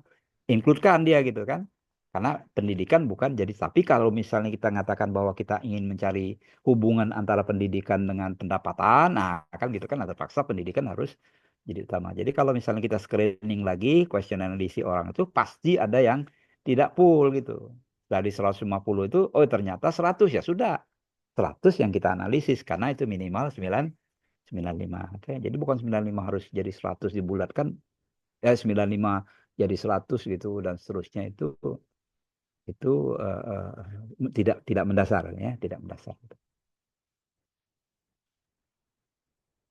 include-kan dia gitu kan. Karena pendidikan bukan jadi, tapi kalau misalnya kita mengatakan bahwa kita ingin mencari hubungan antara pendidikan dengan pendapatan, nah kan gitu kan terpaksa pendidikan harus jadi utama. Jadi kalau misalnya kita screening lagi, questionnaire diisi orang itu pasti ada yang tidak full gitu. Dari 150 itu, oh ternyata 100 ya sudah. 100 yang kita analisis karena itu minimal 95. Oke, jadi bukan 95 harus jadi 100 dibulatkan, ya 95 jadi 100 gitu dan seterusnya itu tidak mendasar ya, tidak mendasar.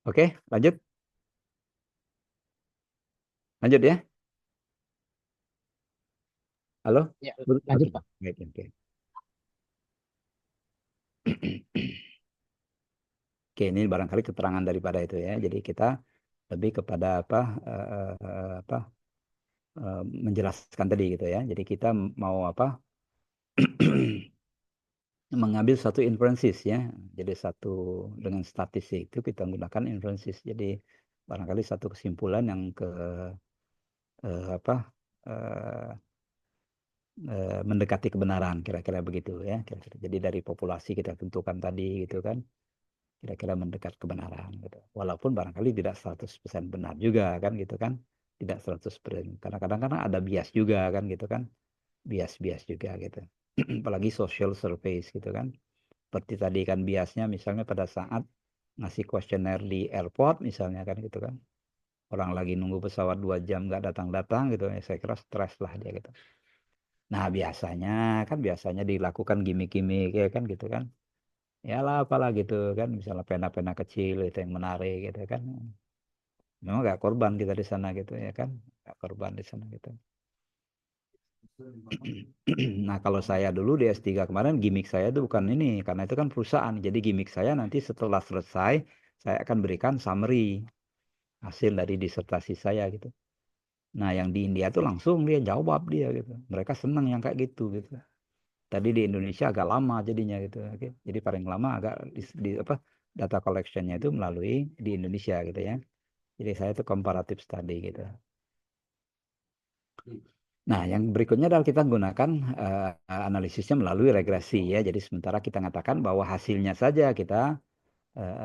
Oke, lanjut. Lanjut ya. Halo? Ya, lanjut Pak. Oke, oke. Oke, ini barangkali keterangan daripada itu ya. Jadi kita lebih kepada apa menjelaskan tadi gitu ya. Jadi kita mau apa mengambil satu inferences ya. Jadi satu dengan statistik itu kita menggunakan inferences. Jadi barangkali satu kesimpulan yang apa mendekati kebenaran kira-kira begitu ya. Kira-kira. Jadi dari populasi kita tentukan tadi gitu kan. Kira-kira mendekat kebenaran gitu. Walaupun barangkali tidak 100% benar juga kan gitu kan. Tidak 100%. Karena kadang-kadang ada bias juga kan gitu kan. Bias-bias juga gitu. Apalagi social surveys gitu kan. Seperti tadi kan biasnya misalnya pada saat ngasih kuesioner di airport misalnya kan gitu kan. Orang lagi nunggu pesawat 2 jam nggak datang-datang gitu. Ya, saya kira stres lah dia gitu. Nah biasanya dilakukan gimmick-gimmick ya kan gitu kan. Ya lah apalah gitu kan. Misalnya pena-pena kecil itu yang menarik gitu kan. Memang nggak korban kita di sana gitu ya kan. Nggak korban di sana gitu. Nah, kalau saya dulu di S3 kemarin gimmick saya itu bukan ini, karena itu kan perusahaan. Jadi gimmick saya nanti setelah selesai, saya akan berikan summary. hasil dari disertasi saya gitu. Nah, yang di India tuh langsung dia jawab dia gitu. Mereka senang yang kayak gitu gitu. Tadi di Indonesia agak lama jadinya gitu. Oke. Jadi paling lama agak apa data collectionnya itu melalui di Indonesia gitu ya. Jadi saya itu comparative study gitu. Nah, yang berikutnya adalah kita gunakan analisisnya melalui regresi ya. Jadi sementara kita katakan bahwa hasilnya saja kita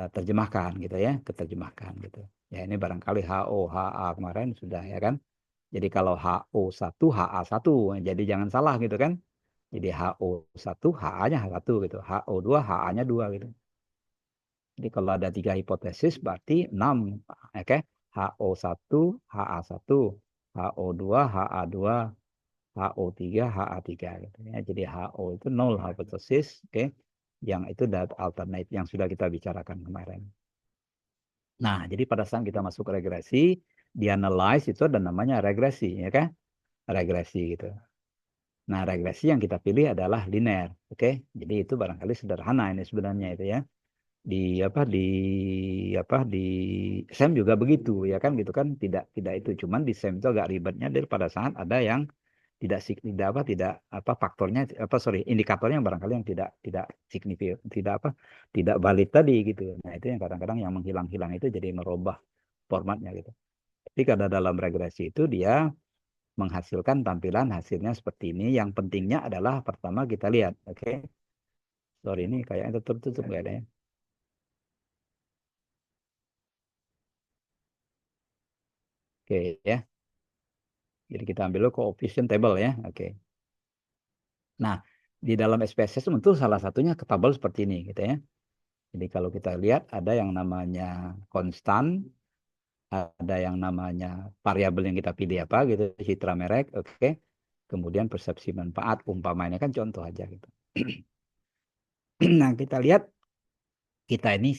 terjemahkan gitu ya, keterjemahkan gitu. Ya ini barangkali HO, HA kemarin sudah ya kan. Jadi kalau HO1, HA1, jadi jangan salah gitu kan. Jadi HO1, HA-nya H1 gitu. HO2, HA-nya 2 gitu. Jadi kalau ada 3 hipotesis berarti 6. Oke. HO1, HA1, HO2, HA2, HO3, HA3 gitu ya. Jadi HO itu null hypothesis, oke. Yang itu dat alternate yang sudah kita bicarakan kemarin. Nah, jadi pada saat kita masuk regresi, dianalyze itu ada namanya regresi, ya kan? Regresi gitu. Nah, regresi yang kita pilih adalah linear, oke? Jadi itu barangkali sederhana ini sebenarnya itu ya. Di SEM juga begitu ya kan gitu kan, tidak itu, cuman di SEM itu agak ribetnya dari pada saat ada yang tidak faktornya indikatornya yang barangkali yang tidak signifikan, tidak valid tadi gitu. Nah, itu yang kadang-kadang yang menghilang-hilang itu jadi merubah formatnya gitu. Tapi kalau dalam regresi itu dia menghasilkan tampilan hasilnya seperti ini. Yang pentingnya adalah pertama kita lihat, oke. Sorry, ini kayaknya tertutup nggak ada ya. Oke ya. Jadi kita ambil dulu coefficient table ya. Oke. Nah, di dalam SPSS tentu salah satunya ke tabel seperti ini gitu ya. Jadi kalau kita lihat ada yang namanya konstan, ada yang namanya variabel yang kita pilih apa gitu, citra merek, oke. Kemudian persepsi manfaat, umpamanya kan contoh aja gitu. Nah, kita lihat kita ini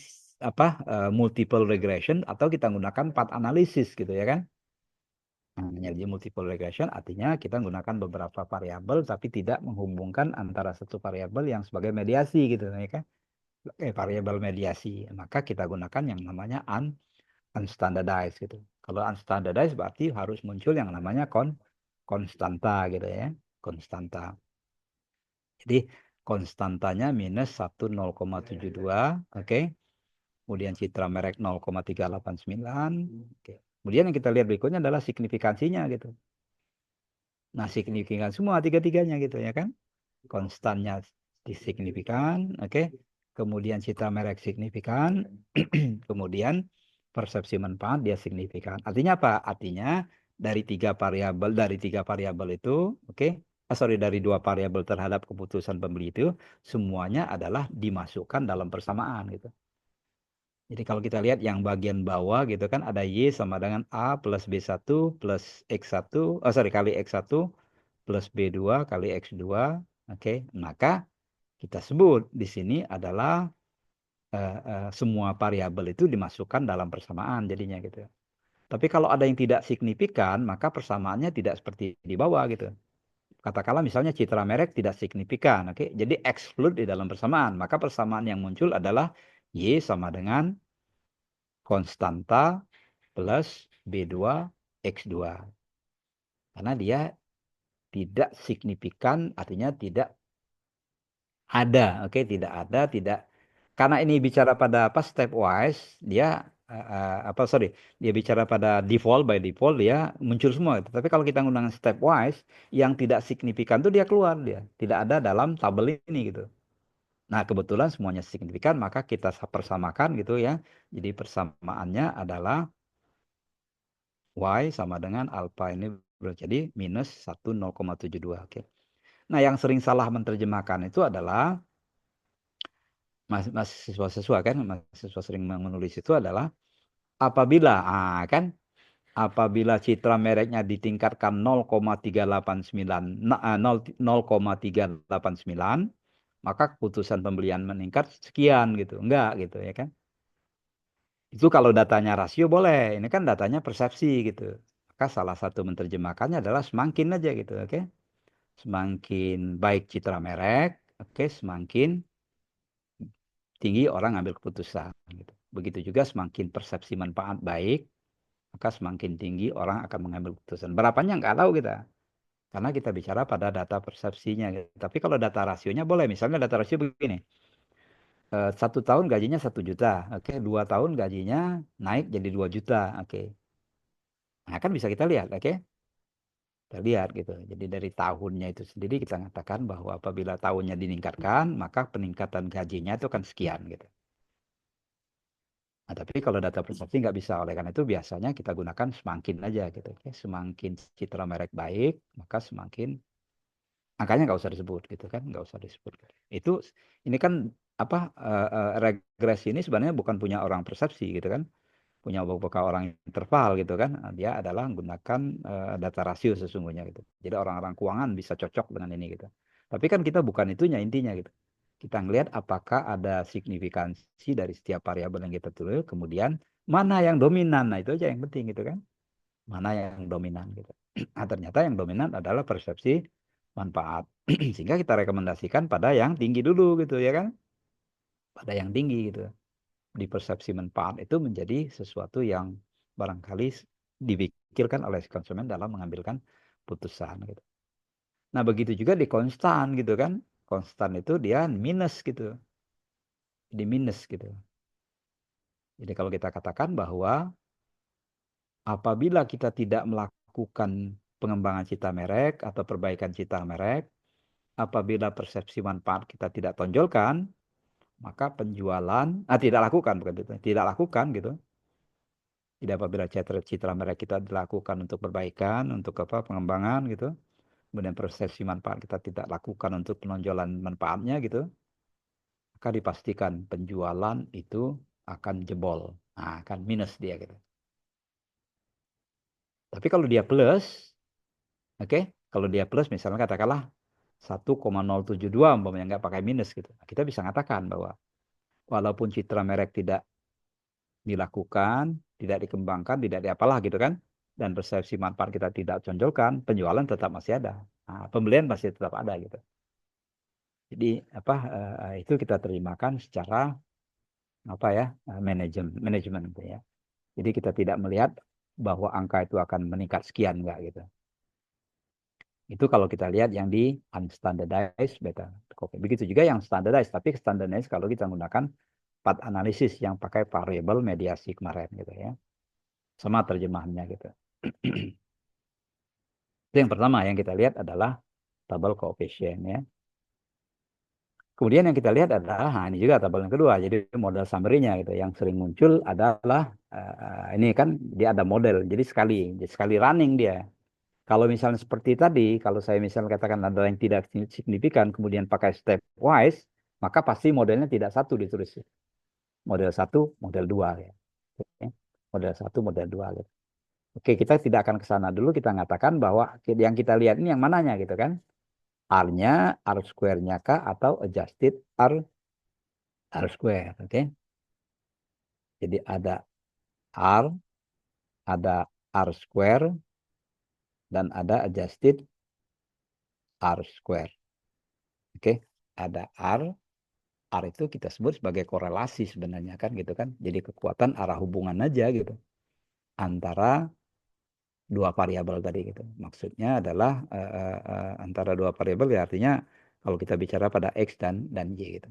multiple regression atau kita gunakan path analysis gitu ya kan. Nah, jadi multiple regression artinya kita menggunakan beberapa variabel tapi tidak menghubungkan antara satu variabel yang sebagai mediasi gitu ya kan. Variabel mediasi. Maka kita gunakan yang namanya unstandardized gitu. Kalau unstandardized berarti harus muncul yang namanya konstanta gitu ya. Konstanta. Jadi konstantanya minus 1,0,72, oke. Kemudian citra merek 0,389. Oke. Kemudian yang kita lihat berikutnya adalah signifikansinya gitu. Nah, signifikan semua tiga-tiganya gitu ya kan. Konstannya signifikan, oke. Kemudian citra merek signifikan, kemudian persepsi manfaat dia signifikan. Artinya apa? Artinya dari tiga variabel itu, oke. Dari 2 variabel terhadap keputusan pembeli itu semuanya adalah dimasukkan dalam persamaan gitu. Jadi kalau kita lihat yang bagian bawah gitu kan ada Y sama dengan A plus B1 plus X1, kali X1 plus B2 kali X2, oke. Maka kita sebut di sini adalah semua variabel itu dimasukkan dalam persamaan jadinya gitu. Tapi kalau ada yang tidak signifikan, maka persamaannya tidak seperti di bawah gitu. Katakanlah misalnya citra merek tidak signifikan, oke. Jadi exclude di dalam persamaan, maka persamaan yang muncul adalah Y sama dengan konstanta plus B2 X2. Karena dia tidak signifikan, artinya tidak ada, oke, tidak ada, tidak. Karena ini bicara pada stepwise, dia dia bicara pada default, by default dia muncul semua. Tapi kalau kita menggunakan stepwise, yang tidak signifikan itu dia keluar, dia tidak ada dalam tabel ini gitu. Nah, kebetulan semuanya signifikan, maka kita persamakan gitu ya. Jadi persamaannya adalah Y sama dengan alpha ini jadi minus 1,0,72. Oke. Nah, yang sering salah menerjemahkan itu adalah mahasiswa kan, mahasiswa sering menulis itu adalah apabila citra mereknya ditingkatkan 0,389 maka keputusan pembelian meningkat sekian gitu. Enggak gitu ya kan. Itu kalau datanya rasio boleh, ini kan datanya persepsi gitu. Maka salah satu menerjemahkannya adalah semakin aja gitu, oke. Semakin baik citra merek, oke, semakin tinggi orang ambil keputusan gitu. Begitu juga semakin persepsi manfaat baik, maka semakin tinggi orang akan mengambil keputusan. Berapanya nggak tahu kita. Karena kita bicara pada data persepsinya. Gitu. Tapi kalau data rasionya boleh. Misalnya data rasio begini. 1 tahun gajinya 1 juta. Oke, 2 tahun gajinya naik jadi 2 juta. Oke. Nah, kan bisa kita lihat, oke? Kita lihat gitu. Jadi dari tahunnya itu sendiri kita katakan bahwa apabila tahunnya ditingkatkan, maka peningkatan gajinya itu kan sekian gitu. Nah, tapi kalau data persepsi nggak bisa. Oleh karena itu biasanya kita gunakan semakin aja gitu. Oke? Semakin citra merek baik, maka semakin angkanya nggak usah disebut gitu kan, nggak usah disebut. Itu ini kan apa regresi ini sebenarnya bukan punya orang persepsi gitu kan, punya beberapa orang interval gitu kan. Dia adalah menggunakan data rasio sesungguhnya gitu. Jadi orang-orang keuangan bisa cocok dengan ini gitu. Tapi kan kita bukan itunya intinya gitu. Kita ngelihat apakah ada signifikansi dari setiap variabel yang kita tulis, kemudian mana yang dominan. Nah, itu aja yang penting gitu kan. Mana yang dominan gitu. Nah, ternyata yang dominan adalah persepsi manfaat. Sehingga kita rekomendasikan pada yang tinggi dulu gitu ya kan. Pada yang tinggi gitu. Di persepsi manfaat itu menjadi sesuatu yang barangkali dipikirkan oleh si konsumen dalam mengambilkan putusan gitu. Nah, begitu juga di konstan gitu kan. Konstan itu dia minus gitu. Di minus gitu. Jadi kalau kita katakan bahwa apabila kita tidak melakukan pengembangan citra merek atau perbaikan citra merek, apabila persepsi manfaat kita tidak tonjolkan, maka penjualan tidak lakukan bukan itu, tidak lakukan gitu. Tidak apabila citra merek kita dilakukan untuk perbaikan, untuk apa pengembangan gitu. Kemudian persepsi manfaat kita tidak lakukan untuk penonjolan manfaatnya gitu. Maka dipastikan penjualan itu akan jebol. Nah, akan minus dia gitu. Tapi kalau dia plus, oke, kalau dia plus misalnya katakanlah 1,072 umpamanya nggak pakai minus gitu. Kita bisa katakan bahwa walaupun citra merek tidak dilakukan, tidak dikembangkan, tidak diapalah gitu kan, dan persepsi manfaat kita tidak tonjolkan, penjualan tetap masih ada. Nah, pembelian masih tetap ada gitu. Jadi apa itu kita terimakan secara apa ya manajemen gitu ya. Jadi kita tidak melihat bahwa angka itu akan meningkat sekian enggak gitu. Itu kalau kita lihat yang di unstandardized beta copy. Begitu juga yang standardized, tapi standardized kalau kita menggunakan path analisis yang pakai variable mediasi kemarin gitu ya. Sama terjemahannya gitu. Itu yang pertama yang kita lihat adalah tabel koefisien ya. Kemudian yang kita lihat adalah, nah ini juga tabel yang kedua, jadi model summary-nya gitu. Yang sering muncul adalah, ini kan dia ada model, jadi sekali running dia. Kalau misalnya seperti tadi, kalau saya misalnya katakan ada yang tidak signifikan, kemudian pakai stepwise, maka pasti modelnya tidak satu ditulis. Model 1, model 2 ya. Oke. Model 1, model 2 gitu. Oke, kita tidak akan ke sana dulu, kita mengatakan bahwa yang kita lihat ini yang mananya gitu kan. R-nya, R square-nya kah atau adjusted R square, oke. Jadi ada R, ada R square, dan ada adjusted R square. Oke, ada R itu kita sebut sebagai korelasi sebenarnya kan gitu kan. Jadi kekuatan arah hubungan aja gitu antara dua variabel tadi gitu. Maksudnya adalah antara dua variabel ya artinya kalau kita bicara pada X dan Y gitu.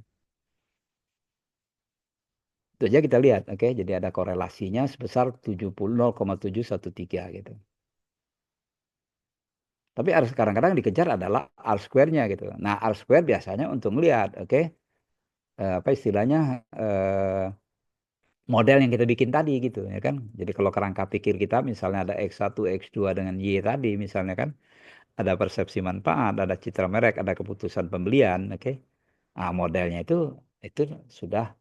Itu aja kita lihat, oke. Jadi ada korelasinya sebesar 0,713 gitu. Tapi kadang-kadang dikejar adalah R square-nya gitu. Nah, R square biasanya untuk melihat, oke. Apa istilahnya model yang kita bikin tadi gitu ya kan. Jadi kalau kerangka pikir kita misalnya ada X1, X2 dengan Y tadi misalnya kan ada persepsi manfaat, ada citra merek, ada keputusan pembelian, oke. Nah, modelnya itu sudah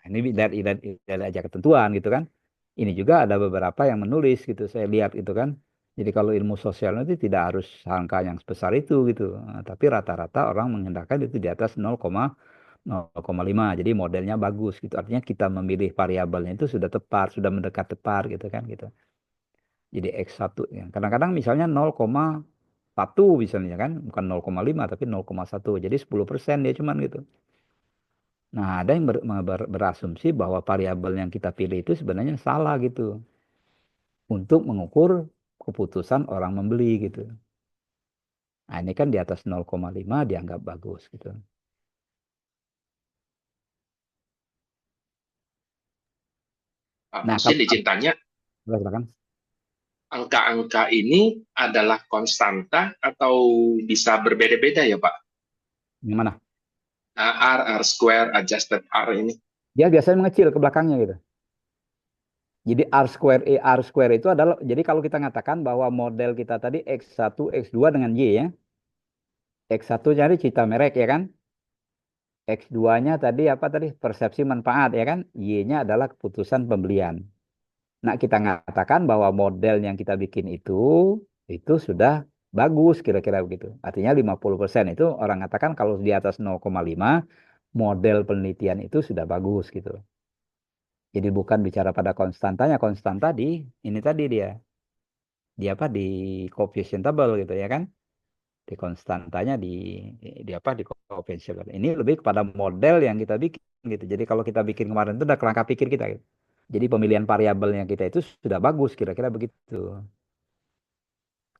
ini dari aja ketentuan gitu kan. Ini juga ada beberapa yang menulis gitu saya lihat gitu kan. Jadi kalau ilmu sosial itu tidak harus angka yang sebesar itu gitu. Nah, tapi rata-rata orang menghendakkan itu di atas 0,5. Jadi modelnya bagus gitu. Artinya kita memilih variabelnya itu sudah tepat, sudah mendekat tepat gitu kan gitu. Jadi X1 ya. Kadang-kadang misalnya 0,1 misalnya kan, bukan 0,5 tapi 0,1. Jadi 10% dia cuman gitu. Nah, ada yang berasumsi bahwa variabel yang kita pilih itu sebenarnya salah gitu. untuk mengukur keputusan orang membeli gitu. Nah, ini kan di atas 0,5 dianggap bagus gitu. Nah, Mas kalau izin tanya, silakan. angka-angka ini adalah konstanta atau bisa berbeda-beda ya, Pak? Yang mana? R square, adjusted R ini. Dia biasanya mengecil ke belakangnya gitu. Jadi R square itu adalah, jadi kalau kita mengatakan bahwa model kita tadi X1, X2 dengan Y ya. X1 jadi citra merek ya kan. X2-nya tadi apa tadi? Persepsi manfaat ya kan. Y-nya adalah keputusan pembelian. Nah, kita mengatakan bahwa model yang kita bikin itu sudah bagus kira-kira begitu. Artinya 50% itu orang katakan kalau di atas 0,5 model penelitian itu sudah bagus gitu. Jadi bukan bicara pada konstantanya, konstan tadi ini tadi dia apa di coefficient table gitu ya kan. Di konstantanya di apa di coefficient table. Ini lebih kepada model yang kita bikin gitu. Jadi kalau kita bikin kemarin itu udah kerangka pikir kita gitu. Jadi pemilihan variabelnya kita itu sudah bagus kira-kira begitu.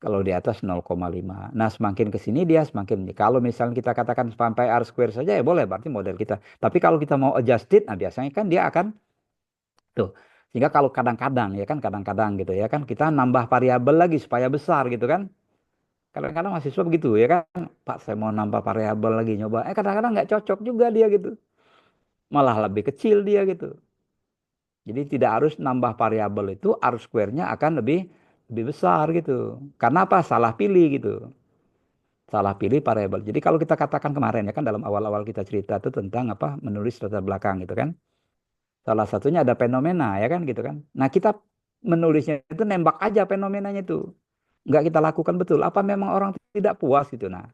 Kalau di atas 0,5. Nah, semakin ke sini dia semakin. Kalau misalnya kita katakan sampai R square saja ya boleh berarti model kita. Tapi kalau kita mau adjusted, nah biasanya kan dia akan tuh. Sehingga kalau kadang-kadang ya kan kadang-kadang gitu ya kan kita nambah variabel lagi supaya besar gitu kan. Kadang-kadang mahasiswa begitu ya kan. Pak saya mau nambah variabel lagi nyoba. Kadang-kadang nggak cocok juga dia gitu. Malah lebih kecil dia gitu. Jadi tidak harus nambah variabel itu R square-nya akan lebih besar gitu. Karena apa? Salah pilih gitu. Salah pilih variabel. Jadi kalau kita katakan kemarin ya kan dalam awal-awal kita cerita itu tentang apa? Menulis latar belakang gitu kan. Salah satunya ada fenomena ya kan gitu kan. Nah, kita menulisnya itu nembak aja fenomenanya itu. Nggak kita lakukan betul. Apa memang orang tidak puas gitu. Nah,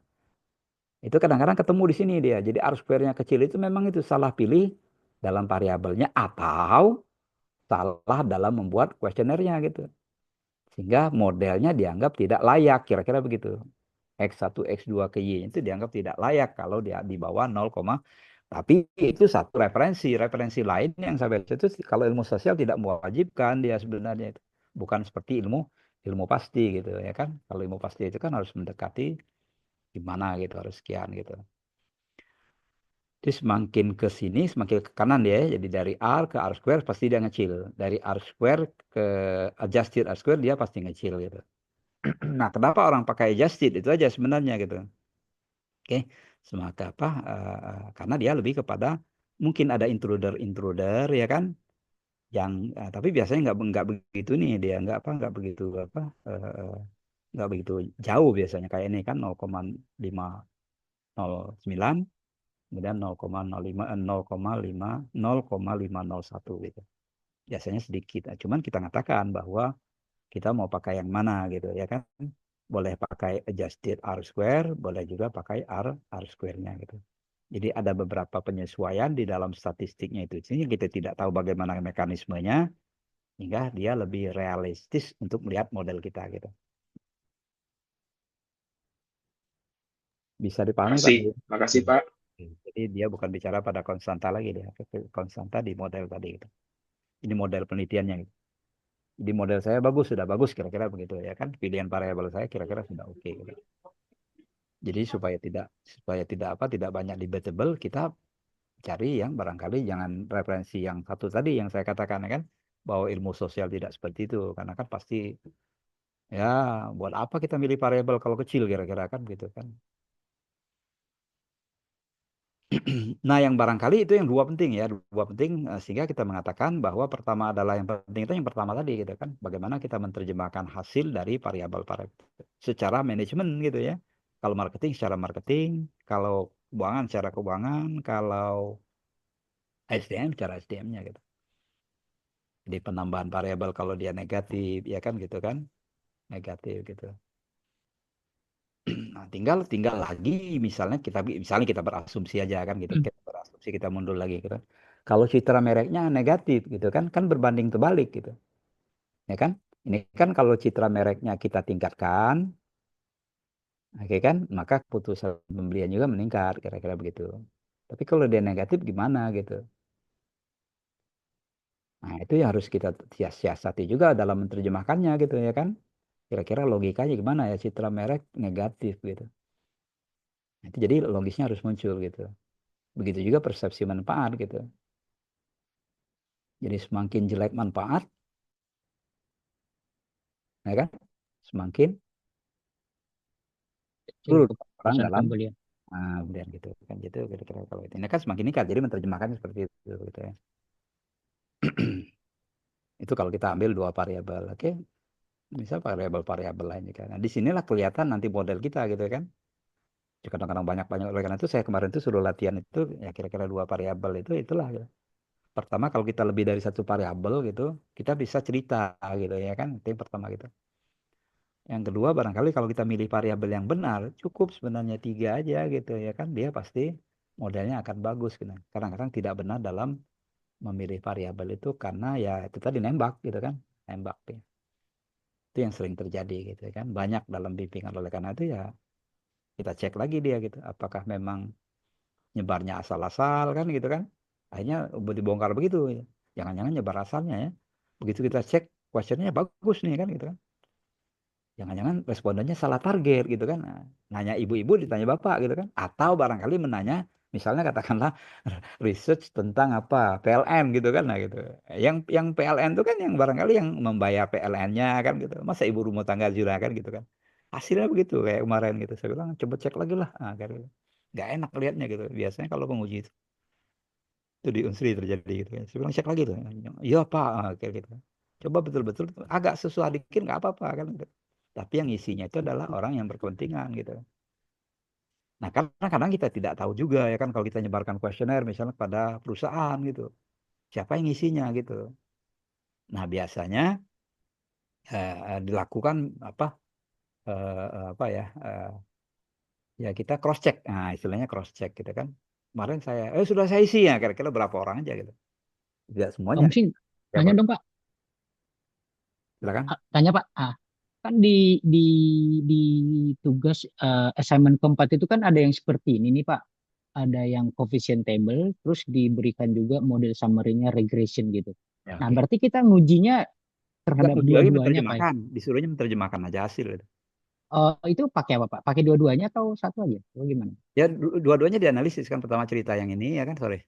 itu kadang-kadang ketemu di sini dia. Jadi R square-nya kecil itu memang itu salah pilih dalam variabelnya atau salah dalam membuat kuesionernya gitu. Sehingga modelnya dianggap tidak layak, kira-kira begitu. X1, X2 ke Y itu dianggap tidak layak kalau dia di bawah 0, tapi itu satu referensi. Referensi lain yang saya baca itu kalau ilmu sosial tidak mewajibkan dia sebenarnya itu. Bukan seperti ilmu pasti gitu ya kan. Kalau ilmu pasti itu kan harus mendekati gimana gitu, harus sekian gitu. Jadi semakin ke sini, semakin ke kanan dia ya. Jadi dari R ke R square pasti dia ngecil. Dari R square ke adjusted R square dia pasti ngecil gitu. Nah, kenapa orang pakai adjusted itu aja sebenarnya gitu. Oke, semata apa? Karena dia lebih kepada mungkin ada intruder ya kan, yang tapi biasanya nggak begitu nih dia nggak begitu apa nggak begitu jauh biasanya kayak ini kan 0,509 kemudian 0,05 0,501 gitu. Biasanya sedikit. Nah, cuman kita katakan bahwa kita mau pakai yang mana gitu ya kan. Boleh pakai adjusted R square, boleh juga pakai R square-nya gitu. Jadi ada beberapa penyesuaian di dalam statistiknya itu. Jadi kita tidak tahu bagaimana mekanismenya, hingga dia lebih realistis untuk melihat model kita gitu. Bisa dipahami Pak? Makasih Pak. Jadi dia bukan bicara pada konstanta lagi dia, konstanta di model tadi gitu. Ini model penelitiannya gitu. Jadi model saya bagus, sudah bagus kira-kira begitu ya kan. Pilihan variabel saya kira-kira sudah oke gitu. Jadi tidak banyak debatable, kita cari yang barangkali jangan referensi yang satu tadi yang saya katakan ya kan bahwa ilmu sosial tidak seperti itu karena kan pasti ya buat apa kita milih variabel kalau kecil kira-kira kan gitu kan. Nah, yang barangkali itu yang dua penting ya, dua penting sehingga kita mengatakan bahwa pertama adalah yang penting itu yang pertama tadi gitu kan, bagaimana kita menerjemahkan hasil dari variabel-variabel secara manajemen gitu ya. Kalau marketing secara marketing, kalau keuangan secara keuangan, kalau SDM secara SDM-nya gitu. Jadi penambahan variabel kalau dia negatif ya kan gitu kan, negatif gitu. Nah, tinggal lagi misalnya kita berasumsi aja kan gitu. Kita berasumsi kita mundur lagi gitu. Kalau citra mereknya negatif gitu kan berbanding terbalik gitu. Ya kan? Ini kan kalau citra mereknya kita tingkatkan, oke kan? Maka keputusan pembelian juga meningkat kira-kira begitu. Tapi kalau dia negatif gimana gitu? Nah, itu yang harus kita siasati juga dalam menerjemahkannya gitu ya kan. Kira-kira logikanya gimana ya, citra merek negatif gitu. Nah, itu jadi logisnya harus muncul gitu. Begitu juga persepsi manfaat gitu. Jadi semakin jelek manfaat, ya kan, semakin Kecil turun orang kepuasan dalam pembelian. kemudian gitu kan, gitu kira-kira kalau itu. Ini kan semakin nikah, jadi menerjemahkannya seperti itu gitu ya. Itu kalau kita ambil dua variabel, oke. Misal variabel-variabel lainnya kan. Nah, di sinilah kelihatan nanti model kita gitu kan. Kadang-kadang banyak-banyak, oleh karena itu saya kemarin itu suruh latihan itu ya kira-kira dua variabel itu itulah gitu. Pertama kalau kita lebih dari satu variabel gitu, kita bisa cerita gitu ya kan. Itu yang pertama gitu. Yang kedua barangkali kalau kita milih variabel yang benar, cukup sebenarnya 3 aja gitu ya kan. Dia pasti modelnya akan bagus gitu. Kadang-kadang tidak benar dalam memilih variabel itu karena ya itu tadi nembak gitu kan. Nembak ya. Itu yang sering terjadi gitu ya kan. Banyak dalam bimbingan, oleh karena itu ya kita cek lagi dia gitu. Apakah memang nyebarnya asal-asal kan gitu kan. Akhirnya dibongkar begitu. Jangan-jangan nyebar asalnya ya. Begitu kita cek, questionnya bagus nih kan gitu kan. Jangan-jangan respondennya salah target gitu kan. Nah, nanya ibu-ibu ditanya bapak gitu kan. Atau barangkali menanya, misalnya katakanlah research tentang apa PLN gitu kan. Nah gitu. Yang PLN itu kan yang barangkali yang membayar PLN-nya kan gitu. Masa ibu rumah tangga juga kan gitu kan. Hasilnya begitu kayak kemarin gitu. Saya bilang coba cek lagi lah. Nah, kayak gitu. Nggak enak lihatnya gitu. Biasanya kalau penguji itu di Unsri terjadi gitu ya. Saya bilang cek lagi tuh. Iya Pak, kayak gitu. Coba betul-betul agak sesuai dikit nggak apa-apa kan gitu. Tapi yang isinya itu adalah orang yang berkepentingan gitu. Nah, karena kadang kita tidak tahu juga ya kan kalau kita nyebarkan kuesioner misalnya pada perusahaan gitu. Siapa yang isinya gitu. Nah, biasanya dilakukan apa apa ya ya kita cross check. Nah, istilahnya cross check gitu kan. Kemarin saya sudah saya isi ya kira-kira berapa orang aja gitu. Tidak Pak semuanya. Musin, Ya, nanya Pak. dong Pak. Silakan. Tanya Pak. Kan di tugas assignment keempat itu kan ada yang seperti ini nih Pak. Ada yang coefficient table, terus diberikan juga model summary-nya regression gitu. Ya, Nah, oke. berarti kita ngujinya Enggak terhadap uji lagi dua-duanya Pak ya? menerjemahkan, disuruhnya menerjemahkan aja hasil gitu. Itu pakai apa Pak? Pakai dua-duanya atau satu aja? Atau gimana? Ya dua-duanya dianalisis kan, pertama cerita yang ini ya kan, sorry.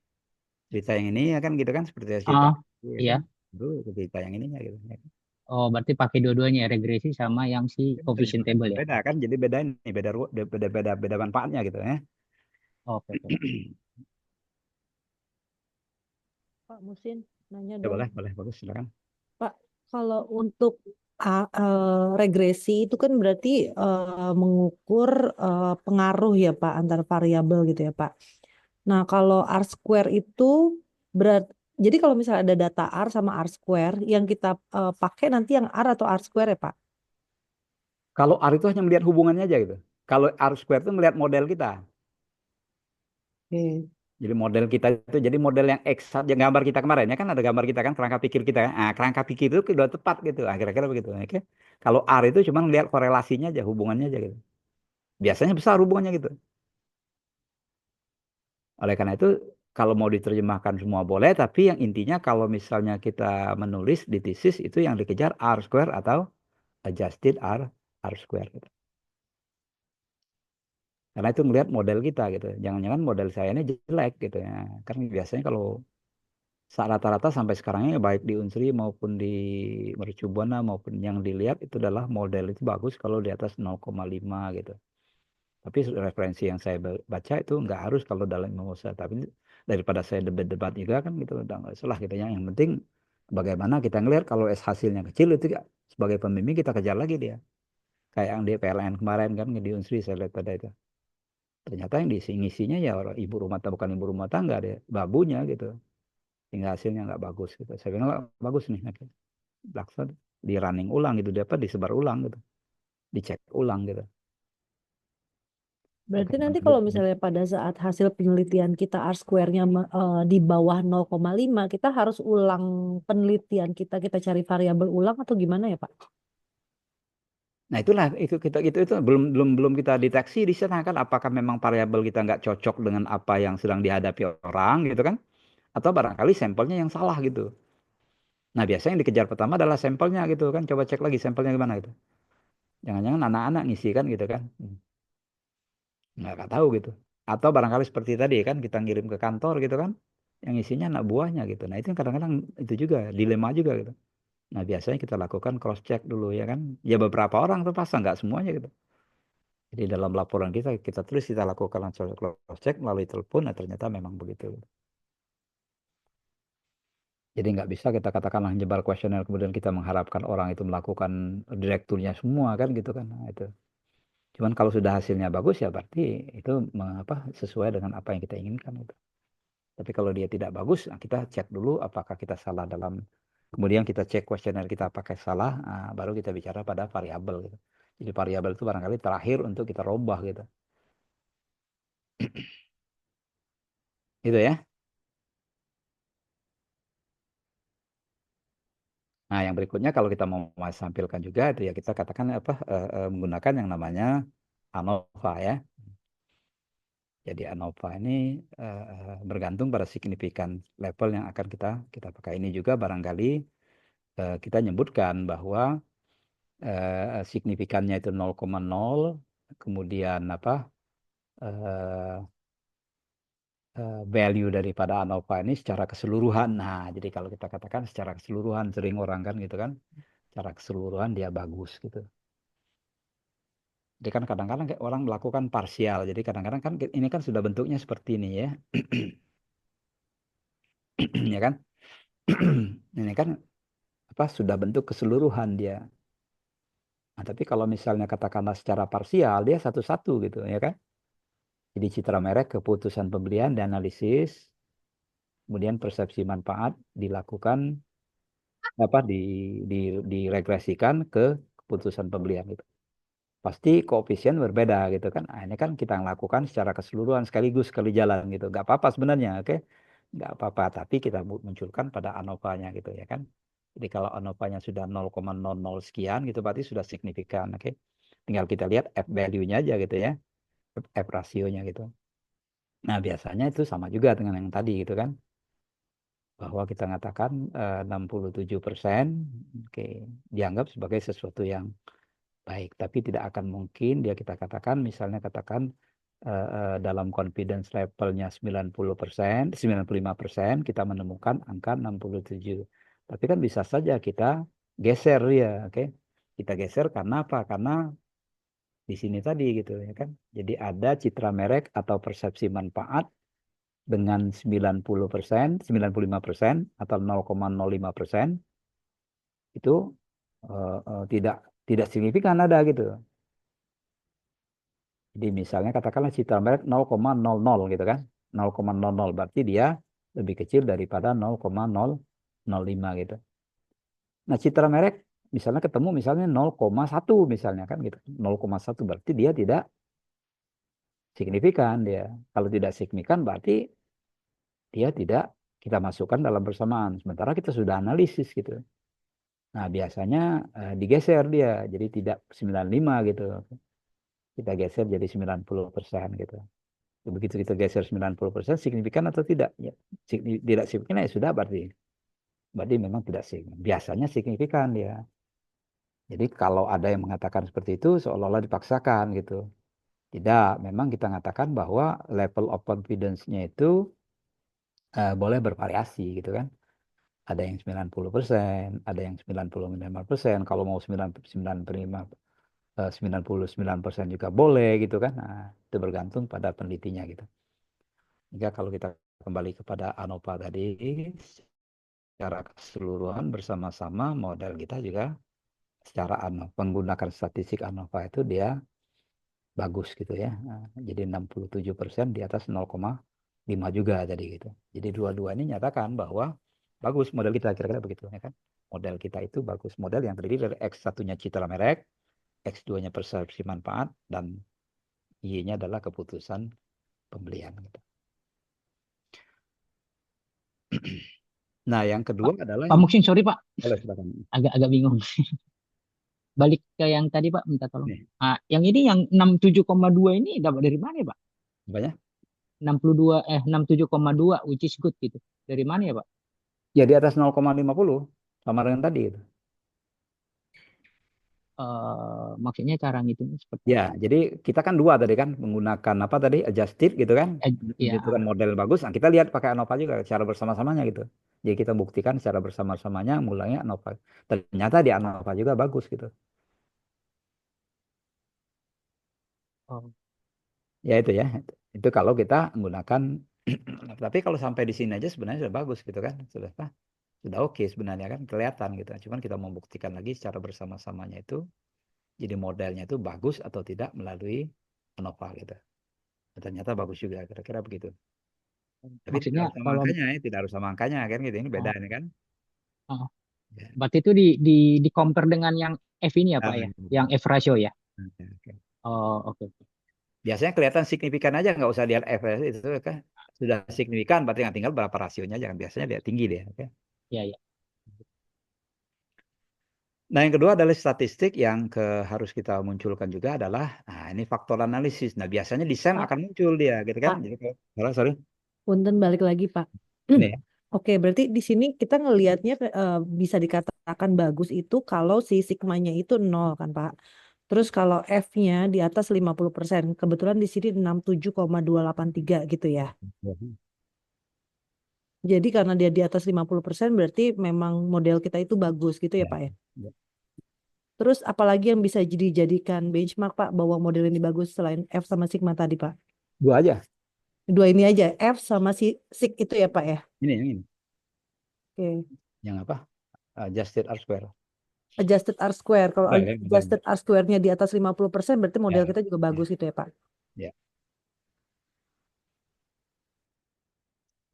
Cerita yang ini ya kan gitu kan, seperti cerita Oh, ya kan. iya. Dulu cerita yang ininya gitu ya kan. Oh, berarti pakai dua-duanya ya, regresi sama yang si Dia coefficient menerjemahkan table ya? beda kan, jadi beda ini, beda manfaatnya gitu ya. Oke, oke. Pak Musin, nanya Ya dong. boleh bagus silakan. Pak, kalau untuk regresi itu kan berarti mengukur pengaruh ya Pak antar variabel gitu ya Pak. Nah, kalau R square itu jadi kalau misalnya ada data R sama R square yang kita pakai nanti yang R atau R square ya Pak? Kalau R itu hanya melihat hubungannya aja gitu. Kalau R square itu melihat model kita. Oke. Jadi model kita itu, jadi model yang eksat, yang gambar kita kemarin ya kan, ada gambar kita kan, kerangka pikir kita kan. Nah, kerangka pikir itu sudah tepat gitu. Nah, kira-kira begitu. Oke. Kalau R itu cuma melihat korelasinya aja, hubungannya aja gitu. Biasanya besar hubungannya gitu. Oleh karena itu, kalau mau diterjemahkan semua boleh, tapi yang intinya kalau misalnya kita menulis di thesis itu yang dikejar R square atau adjusted R square gitu. Karena itu melihat model kita gitu. Jangan-jangan model saya ini jelek gitu ya. Kan biasanya kalau rata-rata sampai sekarang ini baik di Unsri maupun di Mercubuana maupun yang dilihat itu adalah model itu bagus kalau di atas 0,5 gitu. Tapi referensi yang saya baca itu nggak harus kalau dalam ilmu usaha. Tapi daripada saya debat-debat juga kan gitu, udah nggak salah gitu ya. Yang penting bagaimana kita ngelihat kalau hasilnya kecil itu ya, sebagai pembimbing kita kejar lagi dia. Kayak yang di PLN kemarin kan di Unsri saya lihat pada itu. Ternyata yang ngisinya ya orang ibu rumah tangga, bukan ibu rumah tangga deh, babunya gitu. Hingga hasilnya nggak bagus gitu. Saya bilang "Nggak bagus nih. Oke. Laksa di running ulang gitu, dia apa disebar ulang gitu, dicek ulang gitu. Berarti Oke, nanti kalau misalnya pada saat hasil penelitian kita R square-nya di bawah 0,5, kita harus ulang penelitian kita cari variabel ulang atau gimana ya Pak? Nah itulah itu belum kita deteksi di sana kan, apakah memang variabel kita nggak cocok dengan apa yang sedang dihadapi orang gitu kan, atau barangkali sampelnya yang salah gitu. Nah, biasanya yang dikejar pertama adalah sampelnya gitu kan. Coba cek lagi sampelnya gimana gitu. Jangan-jangan anak-anak ngisi kan gitu kan. Nggak tahu gitu. Atau barangkali seperti tadi kan kita ngirim ke kantor gitu kan. Yang isinya anak buahnya gitu. Nah, itu yang kadang-kadang itu juga dilema juga gitu. Nah, biasanya kita lakukan cross check dulu ya kan. Ya beberapa orang tuh pasang, nggak semuanya gitu. Jadi dalam laporan kita tulis, kita lakukan cross check melalui telepon. Nah, ternyata memang begitu. Jadi nggak bisa kita katakanlah nyebar kuesioner kemudian kita mengharapkan orang itu melakukan direkturnya semua kan gitu kan. Nah, itu. Cuman kalau sudah hasilnya bagus ya berarti itu sesuai dengan apa yang kita inginkan gitu. Tapi kalau dia tidak bagus, nah kita cek dulu apakah kita salah dalam, kemudian kita cek kuesioner kita apakah salah, baru kita bicara pada variabel gitu. Jadi variabel itu barangkali terakhir untuk kita robah gitu. Gitu ya. Nah, yang berikutnya kalau kita mau sampilkan juga itu ya kita katakan menggunakan yang namanya ANOVA ya. Jadi ANOVA ini bergantung pada signifikan level yang akan kita pakai. Ini juga barangkali kita nyebutkan bahwa signifikannya itu 0,0, kemudian value daripada ANOVA ini secara keseluruhan. Nah, jadi kalau kita katakan secara keseluruhan, sering orang kan gitu kan, secara keseluruhan dia bagus gitu. Jadi kan kadang-kadang orang melakukan parsial. Jadi kadang-kadang kan ini kan sudah bentuknya seperti ini ya. Ya kan? Ini kan sudah bentuk keseluruhan dia. Nah, tapi kalau misalnya katakanlah secara parsial dia satu-satu gitu ya kan? Jadi citra merek, keputusan pembelian, dianalisis, kemudian persepsi manfaat dilakukan diregresikan ke keputusan pembelian gitu. Pasti koefisien berbeda gitu kan. Nah, ini kan kita lakukan secara keseluruhan sekaligus sekali jalan gitu. Nggak apa-apa sebenarnya, oke? Nggak apa-apa, tapi kita munculkan pada ANOVA-nya gitu ya kan. Jadi kalau ANOVA-nya sudah 0,00 sekian gitu berarti sudah signifikan, oke? Tinggal kita lihat F value-nya aja gitu ya. F rasionya gitu. Nah, biasanya itu sama juga dengan yang tadi gitu kan. Bahwa kita mengatakan 67%, oke, dianggap sebagai sesuatu yang baik, tapi tidak akan mungkin dia kita katakan misalnya katakan dalam confidence levelnya 90%, 95% kita menemukan angka 67. Tapi kan bisa saja kita geser ya, oke? Kita geser karena apa? Karena di sini tadi gitu ya kan. Jadi ada citra merek atau persepsi manfaat dengan 90%, 95% atau 0,05% itu tidak signifikan ada gitu. Jadi misalnya katakanlah citra merek 0,00 gitu kan. 0,00 berarti dia lebih kecil daripada 0,005 gitu. Nah, citra merek misalnya ketemu misalnya 0,1 misalnya kan gitu. 0,1 berarti dia tidak signifikan dia. Kalau tidak signifikan berarti dia tidak kita masukkan dalam bersamaan. Sementara kita sudah analisis gitu. Nah, biasanya digeser dia jadi tidak 95 gitu. Kita geser jadi 90% gitu. Begitu kita geser 90% signifikan atau tidak? Ya, tidak signifikan ya sudah berarti. Berarti memang tidak signifikan. Biasanya signifikan dia. Jadi kalau ada yang mengatakan seperti itu seolah-olah dipaksakan gitu. Tidak, memang kita mengatakan bahwa level of confidence-nya itu boleh bervariasi gitu kan. Ada yang 90%, ada yang 95%. Kalau mau 99% juga boleh gitu kan. Nah, itu bergantung pada penelitinya gitu. Jika kalau kita kembali kepada ANOVA tadi, secara keseluruhan bersama-sama model kita juga secara menggunakan statistik ANOVA itu dia bagus gitu ya. Nah, jadi 67% di atas 0,5 juga tadi gitu. Jadi dua-dua ini nyatakan bahwa bagus model kita kira-kira begitu ya kan. Model kita itu bagus. Model yang terdiri dari X1-nya citra merek, X2-nya persepsi manfaat, dan Y-nya adalah keputusan pembelian gitu. Nah, yang kedua adalah Pak Muksin, sorry Pak, boleh silakan. agak bingung. Balik ke yang tadi Pak, minta tolong. Nih, Yang ini yang 67,2 ini dapat dari mana ya Pak? banyak. 67,2 which is good gitu. Dari mana ya Pak? Ya di atas 0,50. sama dengan tadi gitu. Maksudnya cara ngitungnya seperti Ya, apa? jadi kita kan dua tadi kan menggunakan apa tadi adjusted gitu kan. Ya, Itu kan model bagus. Nah, kita lihat pakai ANOVA juga secara bersama-samanya gitu. Jadi kita buktikan secara bersama-samanya mulainya ANOVA. Ternyata di ANOVA juga bagus gitu. oh, Ya itu ya. Itu kalau kita menggunakan tapi kalau sampai di sini aja sebenarnya sudah bagus gitu kan. Sudah apa? Sudah oke sebenarnya kan kelihatan gitu. Cuman kita membuktikan lagi secara bersama-samanya itu jadi modelnya itu bagus atau tidak melalui ANOVA gitu. Ternyata bagus juga kira-kira begitu. Tapi tidak maksudnya harus sama kalau angkanya ya, tidak harus sama angkanya kan gitu. Ini beda oh, ini kan. oh, Ya. berarti itu di compare dengan yang F ini ya Ah, Pak ya, yang gitu. F ratio ya. Oke, oke. Oh, oke. Biasanya kelihatan signifikan aja nggak usah lihat FS itu kan sudah signifikan berarti nggak tinggal berapa rasionya jangan biasanya lihat tinggi deh. Oke. Ya, ya. Nah yang kedua adalah statistik yang harus kita munculkan juga adalah nah ini faktor analisis. Nah biasanya di SEM Pak, akan muncul dia gitu kan. Pak, Jadi sorry punten balik lagi, Pak. ini ya. Oke, berarti di sini kita ngelihatnya bisa dikatakan bagus itu kalau si sigmanya itu 0 kan, Pak. Terus kalau F-nya di atas 50%. Kebetulan di sini 67,283 gitu ya. Jadi karena dia di atas 50% berarti memang model kita itu bagus gitu ya, Ya, Pak ya. ya. Terus apalagi yang bisa dijadikan benchmark, Pak, bahwa model ini bagus selain F sama sigma tadi, Pak? Dua aja. Dua ini aja, F sama si sig itu ya, Pak ya. Ini yang ini. Oke. Yang apa? Adjusted R square. Adjusted R square. Kalau Oh, ya, adjusted R square-nya di atas 50% berarti model ya, kita juga bagus gitu ya, Pak. ya.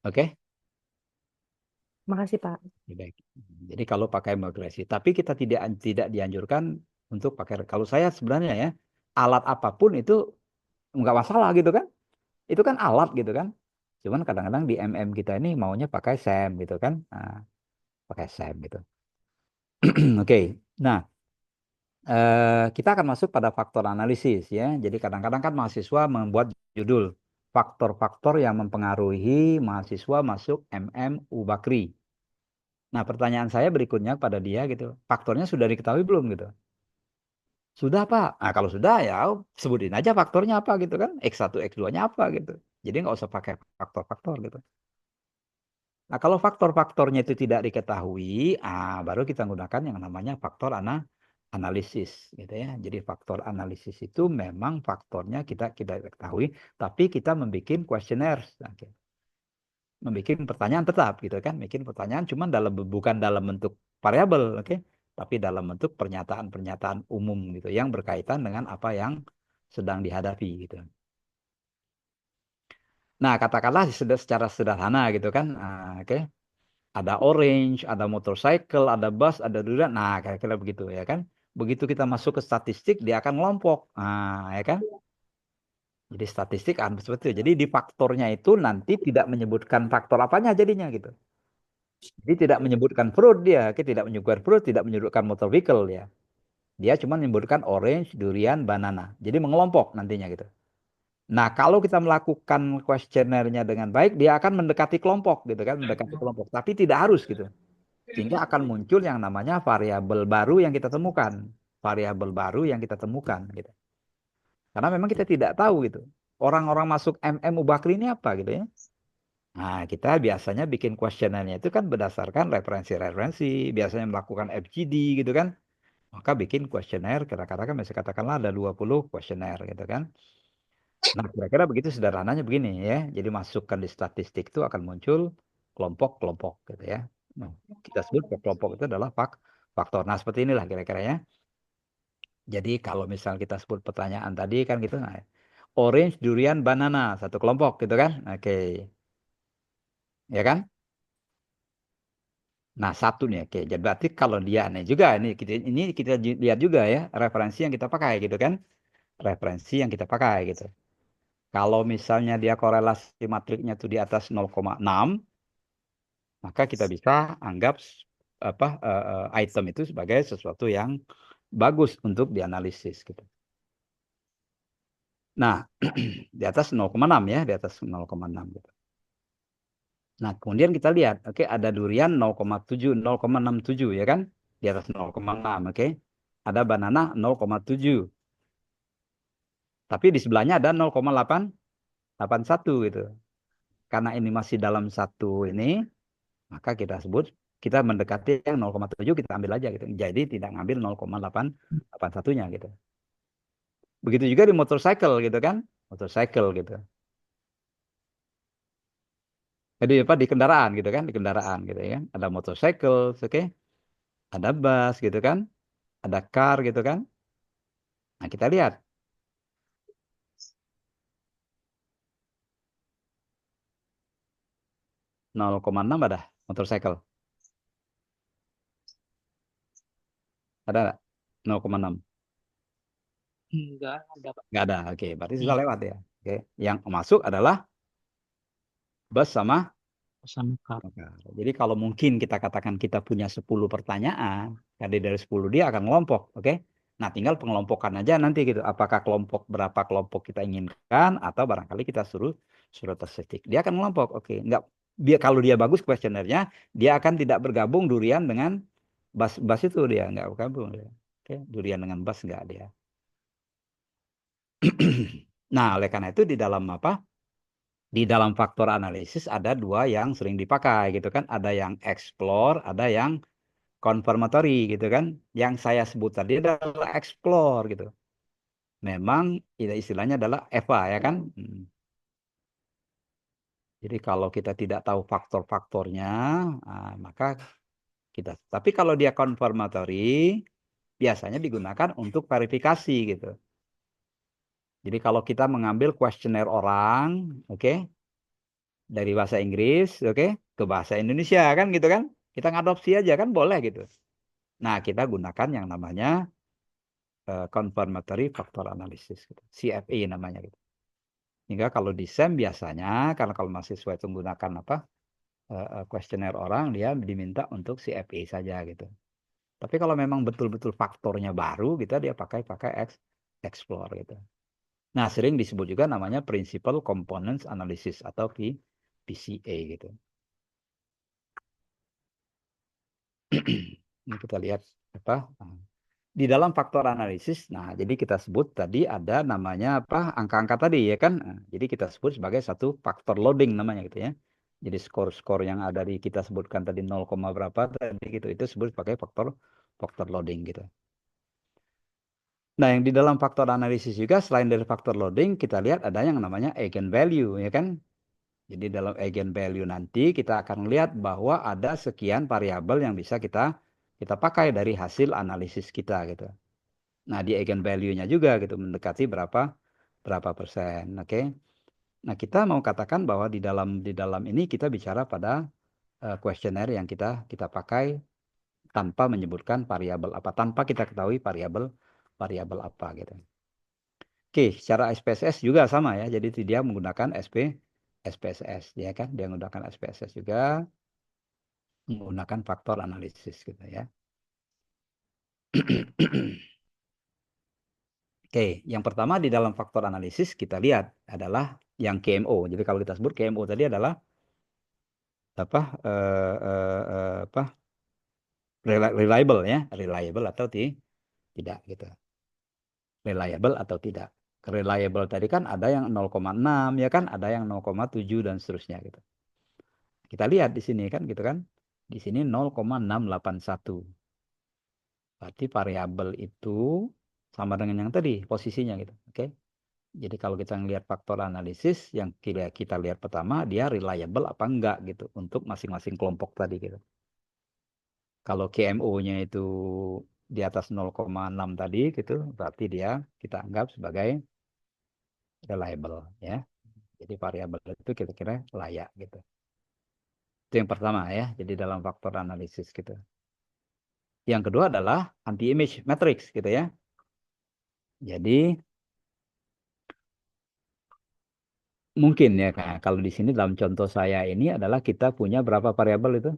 Oke. Makasih, Pak. Baik. Jadi kalau pakai migrasi, tapi kita tidak dianjurkan untuk pakai. Kalau saya sebenarnya ya alat apapun itu nggak masalah gitu kan? Itu kan alat gitu kan? Cuman kadang-kadang di MM kita ini maunya pakai SEM gitu kan? Nah, pakai SEM gitu. Oke. Nah, kita akan masuk pada faktor analisis ya. Jadi kadang-kadang kan mahasiswa membuat judul faktor-faktor yang mempengaruhi mahasiswa masuk MM Ubakri. Nah, pertanyaan saya berikutnya pada dia gitu. Faktornya sudah diketahui belum gitu? Sudah, Pak. Nah, kalau sudah ya sebutin aja faktornya apa gitu kan. X1, X2-nya apa gitu. Jadi nggak usah pakai faktor-faktor gitu. Nah, kalau faktor-faktornya itu tidak diketahui, baru kita gunakan yang namanya faktor analisis gitu ya. Jadi faktor analisis itu memang faktornya kita ketahui, tapi kita membuat questionnaire. Membuat pertanyaan tetap gitu kan, bikin pertanyaan cuman bukan dalam bentuk variabel, oke, tapi dalam bentuk pernyataan-pernyataan umum gitu yang berkaitan dengan apa yang sedang dihadapi gitu. Nah, katakanlah secara sederhana gitu kan, oke, ada orange, ada motorcycle, ada bus, ada durian, nah kira-kira begitu ya kan. Begitu kita masuk ke statistik, dia akan ngelompok, ya kan. Jadi statistik seperti itu. Jadi di faktornya itu nanti tidak menyebutkan faktor apanya jadinya gitu. Jadi tidak menyebutkan fruit dia, tidak menyebutkan fruit, tidak menyebutkan motor vehicle ya. Dia cuma menyebutkan orange, durian, banana. Jadi mengelompok nantinya gitu. Nah, kalau kita melakukan kuesionernya dengan baik, dia akan mendekati kelompok gitu kan, mendekati kelompok. Tapi tidak harus gitu. Sehingga akan muncul yang namanya variabel baru yang kita temukan. Variabel baru yang kita temukan gitu. Karena memang kita tidak tahu gitu. Orang-orang masuk MM Ubakri ini apa gitu ya. Nah, kita biasanya bikin kuesionernya itu kan berdasarkan referensi-referensi, biasanya melakukan FGD gitu kan. Maka bikin kuesioner, kira-kira kan bisa katakanlah ada 20 kuesioner gitu kan. Nah, kira-kira begitu sederhananya begini ya. Jadi masukkan di statistik itu akan muncul kelompok-kelompok gitu ya. Nah, kita sebut kelompok itu adalah faktor. Nah, seperti inilah kira-kira ya. Jadi kalau misal kita sebut pertanyaan tadi kan gitu, nah, orange, durian, banana, satu kelompok gitu kan. Oke. Ya kan? Nah, satu nih, oke. Jadi berarti kalau dia nih juga ini kita lihat juga ya referensi yang kita pakai gitu kan. Referensi yang kita pakai gitu. Kalau misalnya dia korelasi matriknya itu di atas 0,6, maka kita bisa anggap apa item itu sebagai sesuatu yang bagus untuk dianalisis gitu. Nah, di atas 0,6 ya, di atas 0,6 gitu. Nah, kemudian kita lihat, oke, ada durian 0,7, 0,67 ya kan? Di atas 0,6, oke. Ada banana 0,7. Tapi di sebelahnya ada 0,881 gitu. Karena ini masih dalam satu ini, maka kita sebut kita mendekati yang 0,7 kita ambil aja gitu. Jadi tidak ngambil 0,881-nya gitu. Begitu juga di motorcycle gitu kan? Motorcycle gitu. Jadi apa di kendaraan gitu kan? Di kendaraan gitu ya. Ada motorcycle, oke? Ada bus gitu kan? Ada car gitu kan? Nah, kita lihat 0,6 ada motorcycle. Ada nggak? 0,6. Enggak ada, Pak. Nggak ada. Oke, berarti sudah lewat ya. Oke. Yang masuk adalah bus sama Sama Kak. car. Jadi kalau mungkin kita katakan kita punya 10 pertanyaan, jadi dari 10 dia akan ngelompok, oke? Nah, tinggal pengelompokan aja nanti gitu. Apakah berapa kelompok kita inginkan atau barangkali kita suruh statistik. Dia akan ngelompok, oke. Nggak dia kalau dia bagus kuesionernya, dia akan tidak bergabung durian dengan bus itu dia nggak bergabung dia. Oke, durian dengan bus nggak dia. Nah, oleh karena itu di dalam apa? Di dalam faktor analisis ada dua yang sering dipakai gitu kan. Ada yang explore, ada yang confirmatory gitu kan. Yang saya sebut tadi adalah explore gitu. Memang istilahnya adalah EVA ya kan. Jadi kalau kita tidak tahu faktor-faktornya, maka kita. Tapi kalau dia confirmatory, biasanya digunakan untuk verifikasi gitu. Jadi kalau kita mengambil kuesioner orang, oke, dari bahasa Inggris, oke, ke bahasa Indonesia kan gitu kan, kita ngadopsi aja kan boleh gitu. Nah, kita gunakan yang namanya confirmatory factor analysis, gitu. CFA namanya gitu. Hingga kalau di SEM biasanya, karena kalau mahasiswa itu menggunakan apa kuesioner orang, dia diminta untuk CFA saja gitu. Tapi kalau memang betul-betul faktornya baru, kita dia pakai explore gitu. Nah, sering disebut juga namanya Principal Components Analysis atau PCA gitu. Ini kita lihat apa di dalam faktor analisis. Nah, jadi kita sebut tadi ada namanya apa angka-angka tadi ya kan. Nah, jadi kita sebut sebagai satu faktor loading namanya gitu ya. Jadi skor-skor yang ada di kita sebutkan tadi 0, berapa tadi gitu itu sebut sebagai faktor loading gitu. Nah, yang di dalam faktor analisis juga selain dari faktor loading kita lihat ada yang namanya eigenvalue ya kan. Jadi dalam eigenvalue nanti kita akan lihat bahwa ada sekian variabel yang bisa kita pakai dari hasil analisis kita gitu. Nah, di eigenvalue-nya juga gitu mendekati berapa persen, oke? Nah, kita mau katakan bahwa di dalam ini kita bicara pada kuesioner yang kita pakai tanpa menyebutkan variabel apa, tanpa kita ketahui variabel apa gitu. Oke, secara SPSS juga sama ya. Jadi dia menggunakan SPSS ya kan, dia menggunakan SPSS juga menggunakan faktor analisis gitu ya. Oke, yang pertama di dalam faktor analisis kita lihat adalah yang KMO. Jadi kalau kita sebut KMO tadi adalah apa apa reliable ya, reliable atau tidak gitu. Reliable atau tidak. Reliable tadi kan ada yang 0,6 ya kan, ada yang 0,7 dan seterusnya gitu. Kita lihat di sini kan gitu kan. Di sini 0,681. Berarti variabel itu sama dengan yang tadi posisinya gitu. Oke. Jadi kalau kita ngelihat faktor analisis yang kita lihat pertama dia reliable apa enggak gitu untuk masing-masing kelompok tadi gitu. Kalau KMO-nya itu di atas 0,6 tadi gitu, berarti dia kita anggap sebagai reliable ya. Jadi variabel itu kira-kira layak gitu. Itu yang pertama ya. Jadi dalam faktor analisis gitu. Yang kedua adalah anti-image matrix gitu ya. Jadi mungkin ya kalau di sini dalam contoh saya ini adalah kita punya berapa variabel itu?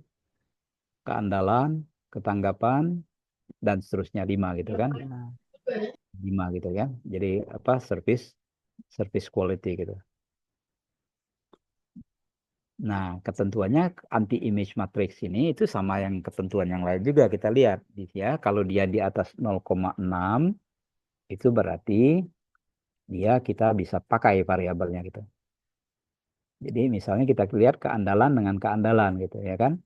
Keandalan, ketanggapan, dan seterusnya 5 gitu kan. 5 gitu kan. Jadi apa service quality gitu. Nah, ketentuannya anti image matrix ini itu sama yang ketentuan yang lain juga kita lihat ya. Kalau dia di atas 0,6 itu berarti dia kita bisa pakai variabelnya gitu. Jadi misalnya kita lihat keandalan dengan keandalan gitu ya kan.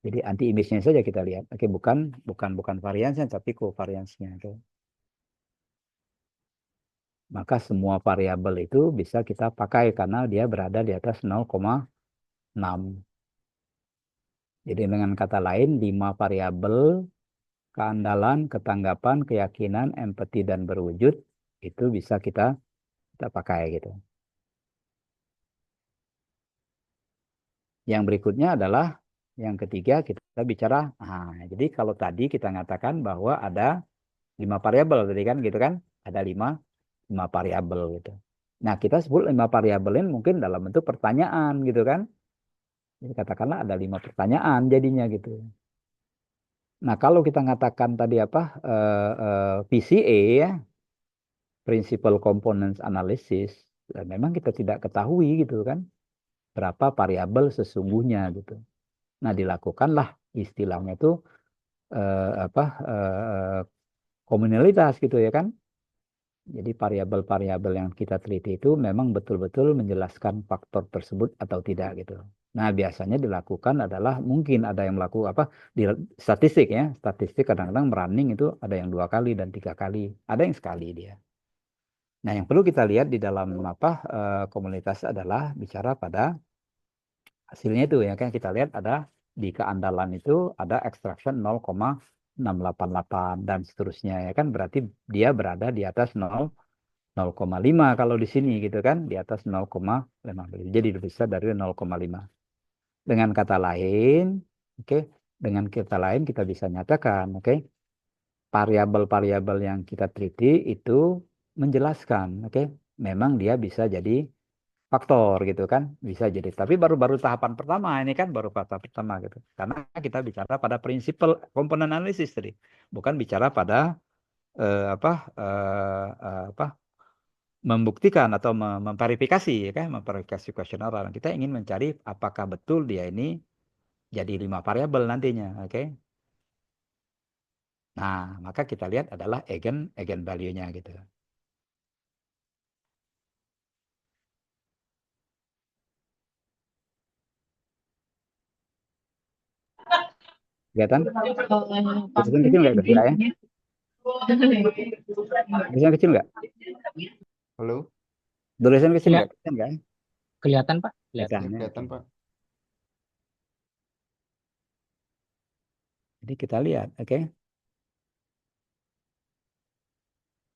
Jadi anti image-nya saja kita lihat. Oke, bukan variansnya tapi covariance-nya itu. Maka semua variabel itu bisa kita pakai karena dia berada di atas 0,6. Jadi dengan kata lain 5 variabel keandalan, ketanggapan, keyakinan, empati dan berwujud itu bisa kita pakai gitu. Yang berikutnya adalah yang ketiga kita bicara. Jadi kalau tadi kita mengatakan bahwa ada 5 variabel tadi kan gitu kan, ada 5 variabel gitu. Nah, kita sebut 5 variabelin mungkin dalam bentuk pertanyaan gitu kan. Jadi katakanlah ada 5 pertanyaan jadinya gitu. Nah, kalau kita mengatakan tadi apa PCA ya, Principal Components Analysis, memang kita tidak ketahui gitu kan berapa variabel sesungguhnya gitu. Nah, dilakukanlah istilahnya itu komunalitas gitu ya kan. Jadi variabel-variabel yang kita teliti itu memang betul-betul menjelaskan faktor tersebut atau tidak gitu. Nah, biasanya dilakukan adalah mungkin ada yang melakukan di statistik ya. Statistik kadang-kadang running itu ada yang 2 kali dan 3 kali, ada yang sekali dia. Nah, yang perlu kita lihat di dalam komunitas adalah bicara pada hasilnya itu ya kan, kita lihat ada di keandalan itu ada extraction 0,688 dan seterusnya ya kan, berarti dia berada di atas 0,5 kalau di sini gitu kan, di atas 0,5. Jadi lebih besar dari 0,5. Dengan kata lain, dengan kata lain kita bisa nyatakan, variabel-variabel yang kita teliti itu menjelaskan, memang dia bisa jadi faktor gitu kan, bisa jadi. Tapi baru tahapan pertama ini kan, baru tahap pertama gitu. Karena kita bicara pada prinsipal komponen analisis tadi, bukan bicara pada membuktikan atau memverifikasi ya kan, memverifikasi kuesioner orang. Kita ingin mencari apakah betul dia ini jadi 5 variabel nantinya, Nah, maka kita lihat adalah eigen value-nya gitu. Kelihatan? Tulisan kecil nggak ya? Tulisan kecil nggak? Halo, Tulisan kecil Kelihat- nggak? Kelihatan Pak? Kelihatan. kelihatan Pak. Jadi kita lihat,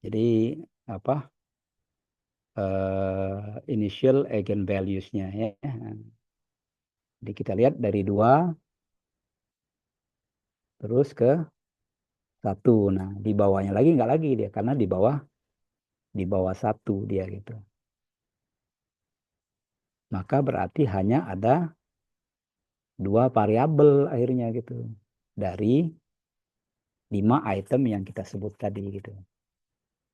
Jadi initial eigen values-nya ya. Jadi kita lihat dari 2 terus ke 1. Nah, di bawahnya lagi nggak lagi dia karena di bawah 1 dia gitu. Maka berarti hanya ada 2 variabel akhirnya gitu dari 5 item yang kita sebut tadi gitu.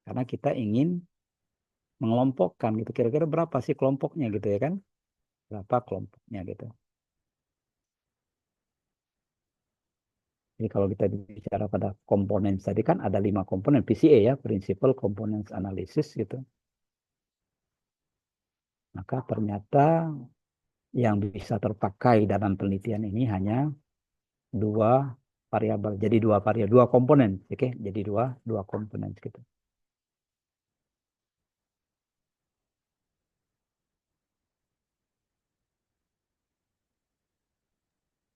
Karena kita ingin mengelompokkan gitu, kira-kira berapa sih kelompoknya gitu ya kan? Berapa kelompoknya gitu. Jadi kalau kita bicara pada komponen tadi kan ada 5 komponen PCA ya, Principal Components Analysis gitu. Maka ternyata yang bisa terpakai dalam penelitian ini hanya 2 variabel. Jadi 2 komponen, Jadi 2 komponen gitu.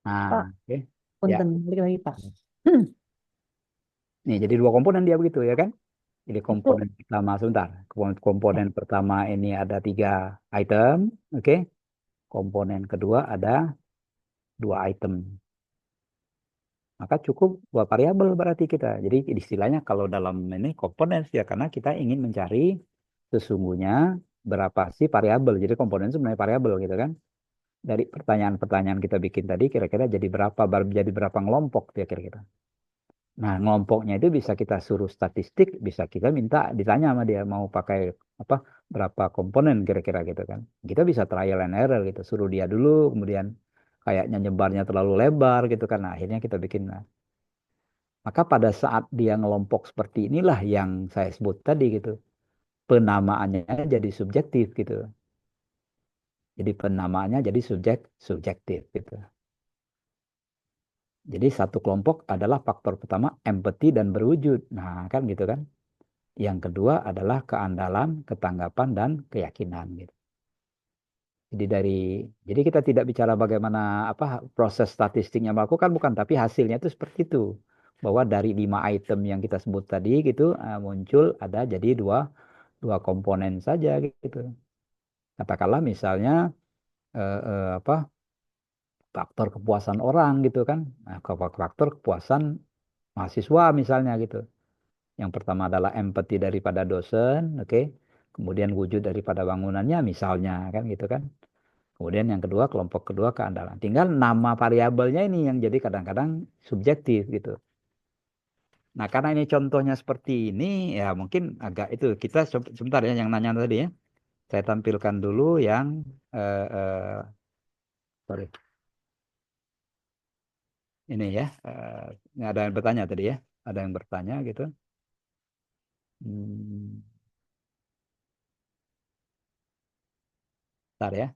Nah, Pak, ya. Punten, balik lagi Pak. Nih, jadi 2 komponen dia begitu ya kan? Jadi komponen pertama sebentar. Komponen pertama ini ada 3 item, Komponen kedua ada 2 item. Maka cukup 2 variabel berarti kita. Jadi istilahnya kalau dalam ini komponen ya, karena kita ingin mencari sesungguhnya berapa sih variabel. Jadi komponen sebenarnya variabel gitu kan. Dari pertanyaan-pertanyaan kita bikin tadi kira-kira jadi berapa ngelompok ya kira-kira. Nah, ngelompoknya itu bisa kita suruh statistik, bisa kita minta ditanya sama dia mau pakai berapa komponen kira-kira gitu kan. Kita bisa trial and error gitu, suruh dia dulu, kemudian kayaknya nyebarnya terlalu lebar gitu kan. Nah, akhirnya kita bikin. Nah, maka pada saat dia ngelompok seperti inilah yang saya sebut tadi gitu, penamaannya jadi subjektif gitu. Jadi penamaannya jadi subjektif gitu. Jadi satu kelompok adalah faktor pertama empati dan berwujud. Nah, kan gitu kan. Yang kedua adalah keandalan, ketanggapan dan keyakinan gitu. Jadi kita tidak bicara bagaimana proses statistiknya melakukan bukan, tapi hasilnya itu seperti itu. Bahwa dari 5 item yang kita sebut tadi gitu muncul ada jadi dua komponen saja gitu. Katakanlah misalnya eh, eh, apa faktor kepuasan orang gitu kan. Nah, faktor kepuasan mahasiswa misalnya gitu. Yang pertama adalah empati daripada dosen, oke. Kemudian wujud daripada bangunannya misalnya kan gitu kan. Kemudian yang kedua, kelompok kedua keandalan. Tinggal nama variabelnya ini yang jadi kadang-kadang subjektif gitu. Nah, karena ini contohnya seperti ini, ya mungkin agak itu kita sebentar ya yang nanya tadi ya. Saya tampilkan dulu yang sorry. Ini ya. Ini ada yang bertanya tadi ya. Ada yang bertanya gitu. Hmm, Bentar ya.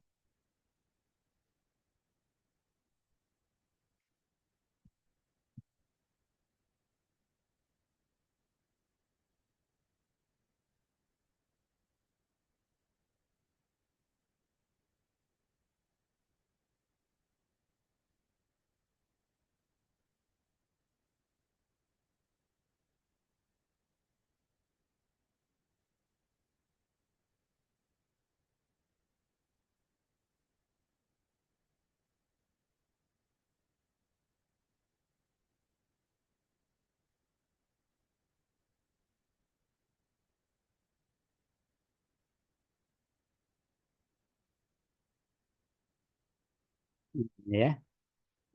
Ya.